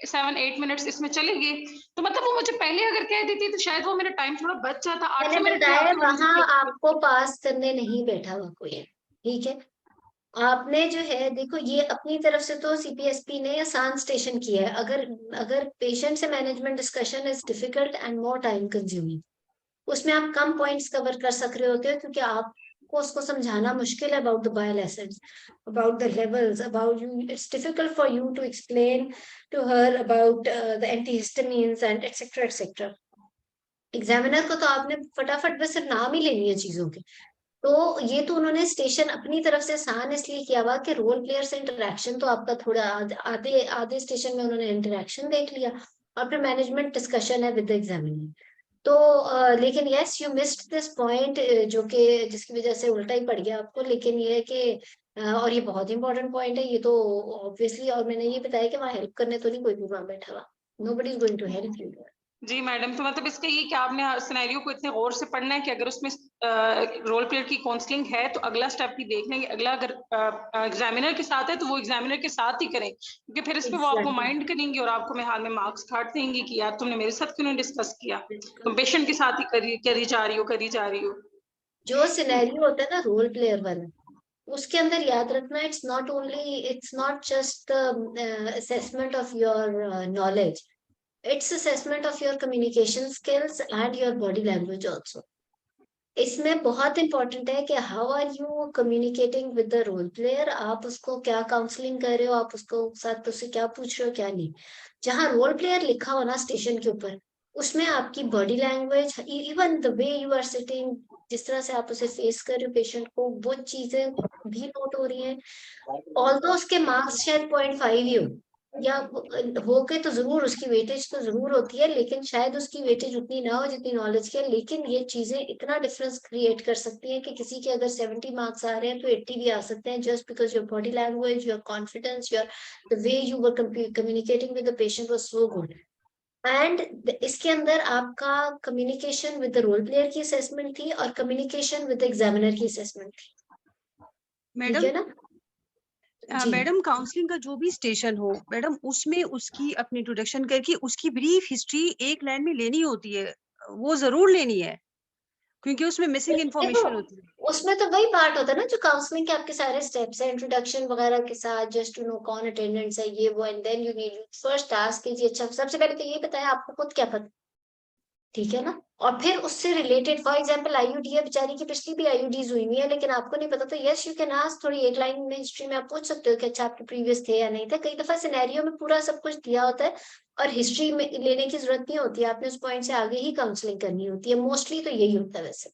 7-8 मिनट्स इसमें चले गए। तो मतलब वो मुझे पहले अगर कह देती तो शायद वो मेरा टाइम थोड़ा बच जाता। 8 मैंने मिनट में बताया आपने वहां मुझे आपको पास करने नहीं बैठा हुआ कोई है, ठीक है? आपने जो है देखो, ये अपनी तरफ से तो सीपीएसपी ने आसान स्टेशन किया है। अगर अगर पेशेंट से management discussion is difficult and more time consuming, उसमें आप कम पॉइंट्स कवर कर सक रहे होते हो, क्योंकि आपको उसको समझाना मुश्किल है about the bile acids, about the levels, about you, it's difficult for you to explain to her about the antihistamines and etcetera etcetera. Examiner को तो आपने फटाफट बस सिर्फ नाम ही लेनी है चीजों के। तो ये तो उन्होंने स्टेशन अपनी तरफ से आसान इसलिए किया हुआ कि रोल प्लेयर से इंटरेक्शन तो आपका थोड़ा आधे आधे स्टेशन में उन्होंने इंटरेक्शन देख लिया, और फिर मैनेजमेंट डिस्कशन है विद द एग्जामिनर। तो लेकिन yes you missed this point, जो कि जिसकी वजह से उल्टा ही पड़ गया आपको। लेकिन ये है कि और ये बहुत इंपॉर्टेंट पॉइंट है ये तो ऑब्वियसली, और मैंने ये बताया कि वहाँ हेल्प करने तो नहीं कोई भी वहां बैठा हुआ, nobody is going to help you. जी मैडम, तो मतलब इसका ये कि आपने सिनेरियो को इतने गौर से पढ़ना है कि अगर उसमें रोल प्लेयर की काउंसलिंग है तो अगला स्टेप भी देख लेंगे, अगला अगर एग्जामिनर के साथ है तो वो एग्जामिनर के साथ ही करें, क्योंकि फिर इस पे वो आपको माइंड करेंगे और आपको मैं हाल में मार्क्स काट देंगे कि यार तुमने मेरे साथ क्यों नहीं डिस्कस किया, तुम पेशेंट के साथ ही करी जा रही हो। जो सिनेरियो होता है ना रोल प्लेयर वाला, उसके अंदर याद रखना, it's not just assessment of your knowledge, it's assessment of your communication skills and your body language also. इसमें बहुत इंपॉर्टेंट है कि how are you communicating with the role player, आप उसको क्या काउंसलिंग कर रहे हो, आप उसको साथ उससे क्या पूछ रहे हो क्या नहीं। जहां रोल प्लेयर लिखा हो ना स्टेशन के ऊपर, उसमें आपकी body language, even the way you are sitting, जिस तरह से आप उसे फेस कर रहे हो पेशेंट को, वो चीजें भी नोट हो रही हैं। ऑल्दो उसके मार्क्स शायद 0.5 ही हो, या होके तो जरूर उसकी वेटेज तो जरूर होती है, लेकिन शायद उसकी वेटेज उतनी ना हो जितनी नॉलेज की है। लेकिन ये चीजें इतना डिफरेंस क्रिएट कर सकती हैं कि किसी के अगर 70 मार्क्स आ रहे हैं तो 80 भी आ सकते हैं, just because your body language, your confidence, your the way you were communicating with the patient was so good. And इसके अंदर आपका communication with the role player की असेसमेंट थी और कम्युनिकेशन विद द एग्जामिनर की असेसमेंट थी, ठीक है ना? जी मैडम काउंसलिंग का जो भी स्टेशन हो मैडम, उसमें उसकी अपनी इंट्रोडक्शन करके उसकी ब्रीफ हिस्ट्री एक लाइन में लेनी होती है, वो जरूर लेनी है, क्योंकि उसमें मिसिंग देखो, इन्फॉर्मेशन होती है। उसमें तो वही पार्ट होता है ना जो काउंसलिंग के आपके सारे स्टेप्स है, इंट्रोडक्शन वगैरह के साथ, जस्ट टू नो कौन अटेंडेंट्स है ये वो, and then you need first task कीजिए। अच्छा, सबसे पहले तो ये बताया आपको खुद क्या पता, ठीक है ना? और फिर उससे रिलेटेड, फॉर एग्जांपल आईयूडी है, बेचारी की पिछली भी आईयूडीज हुई हुई है, लेकिन आपको नहीं पता, तो यस यू कैन आस्क, थोड़ी एक लाइन में हिस्ट्री में आप पूछ सकते हो कि अच्छा आपके प्रीवियस थे या नहीं थे। कई दफा सिनेरियो में पूरा सब कुछ दिया होता है और हिस्ट्री में लेने की जरूरत नहीं होती है, आपने उस पॉइंट से आगे ही काउंसलिंग करनी होती है। मोस्टली तो यही होता है वैसे।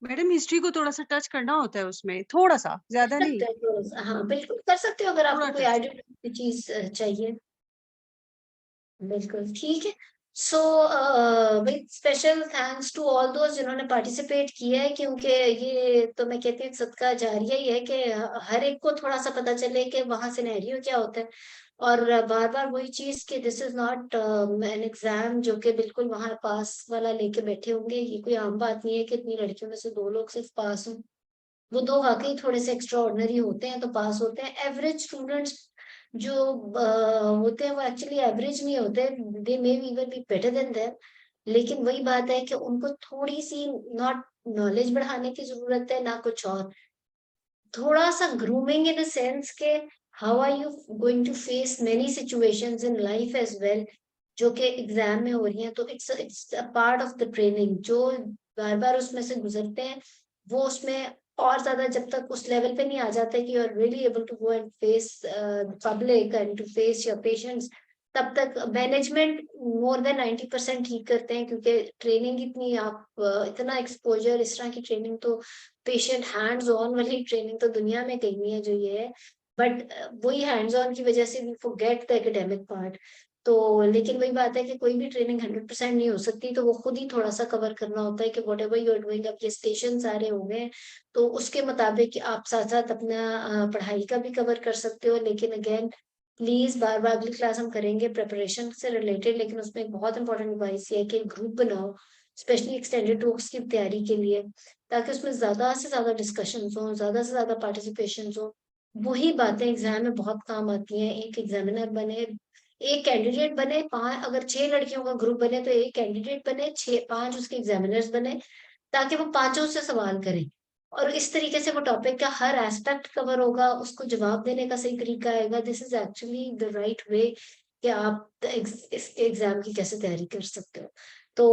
मैडम हिस्ट्री को थोड़ा सा टच करना होता है उसमें, थोड़ा सा, ज्यादा नहीं, सकते हैं थोड़ा सा, हाँ बिल्कुल कर सकते हो अगर थोड़ा आपको कोई टच। एडिड चीज चाहिए, बिल्कुल ठीक है। So with special thanks to all दोस्त जिन्होंने पार्टिसिपेट किया है, क्योंकि ये तो मैं कहती हूँ सदका जारिया ही है कि हर एक को थोड़ा सा पता चले कि वहां सिनेरियो क्या होता है। और बार बार वही चीज कि this is not an exam जो कि बिल्कुल वहां पास वाला लेके बैठे होंगे। ये कोई आम बात नहीं है कि इतनी लड़कियों में से 2 लोग सिर्फ पास हों, वो 2 वाकई थोड़े से एक्स्ट्रा ऑर्डिनरी होते हैं तो पास होते हैं। एवरेज स्टूडेंट्स जो होते हैं वो एक्चुअली एवरेज नहीं होते, they may even be better than them. लेकिन वही बात है कि उनको थोड़ी सी नॉट नॉलेज बढ़ाने की जरूरत है, ना कुछ और, थोड़ा सा ग्रूमिंग इन अ सेंस के how are you going to face many situations in life as well, जो कि एग्जाम में हो रही हैं। तो it's a part of the training. जो बार बार उसमें से गुजरते हैं वो उसमें और ज्यादा, जब तक उस लेवल पे नहीं आ जाते कि you are really able to go and face public and to face your patients, तब तक मैनेजमेंट मोर देन 90% ठीक करते हैं। क्योंकि ट्रेनिंग इतनी, आप इतना एक्सपोजर, इस तरह की ट्रेनिंग तो, पेशेंट हैंड्स ऑन वाली ट्रेनिंग तो दुनिया में कहीं नहीं है जो ये है। बट वही हैंड्स ऑन की वजह से we forget the academic part. तो लेकिन वही बात है कि कोई भी ट्रेनिंग 100% नहीं हो सकती, तो वो खुद ही थोड़ा सा कवर करना होता है कि whatever you are doing, अब ये स्टेशन सारे होंगे तो उसके मुताबिक आप साथ साथ अपना पढ़ाई का भी कवर कर सकते हो। लेकिन अगेन प्लीज, बार बार अगली क्लास हम करेंगे प्रिपरेशन से रिलेटेड, लेकिन उसमें एक बहुत इंपॉर्टेंट एडवाइस ये है कि ग्रुप बनाओ, स्पेशली एक्सटेंडेड टॉक्स की तैयारी के लिए, ताकि उसमें ज्यादा से ज्यादा डिस्कशन हो, ज्यादा से ज्यादा पार्टिसिपेशन हो। वही बातें एग्जाम में बहुत काम आती हैं। एक एग्जामिनर बने, एक कैंडिडेट बने, 5, अगर 6 लड़कियों का ग्रुप बने तो एक कैंडिडेट बने, 5 उसके एग्जामिनर्स बने, ताकि वो पांचों से सवाल करें। और इस तरीके से वो टॉपिक का हर एस्पेक्ट कवर होगा, उसको जवाब देने का सही तरीका आएगा। This is actually the right way कि आप इसके एग्जाम की कैसे तैयारी कर सकते हो। तो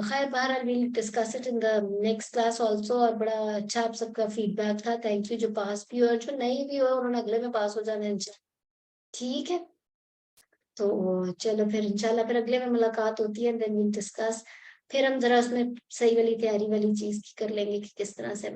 खैर, बहरहाल will discuss it in the next class also. और बड़ा अच्छा आप सबका फीडबैक था, थैंक यू। जो पास भी हो और जो नहीं भी हो उन्होंने अगले में पास हो जाना है इंशाल्लाह, ठीक है? तो चलो फिर इंशाल्लाह फिर अगले में मुलाकात होती है, देन विल डिस्कस। फिर हम जरा उसमें सही वाली तैयारी वाली चीज की कर लेंगे कि किस तरह से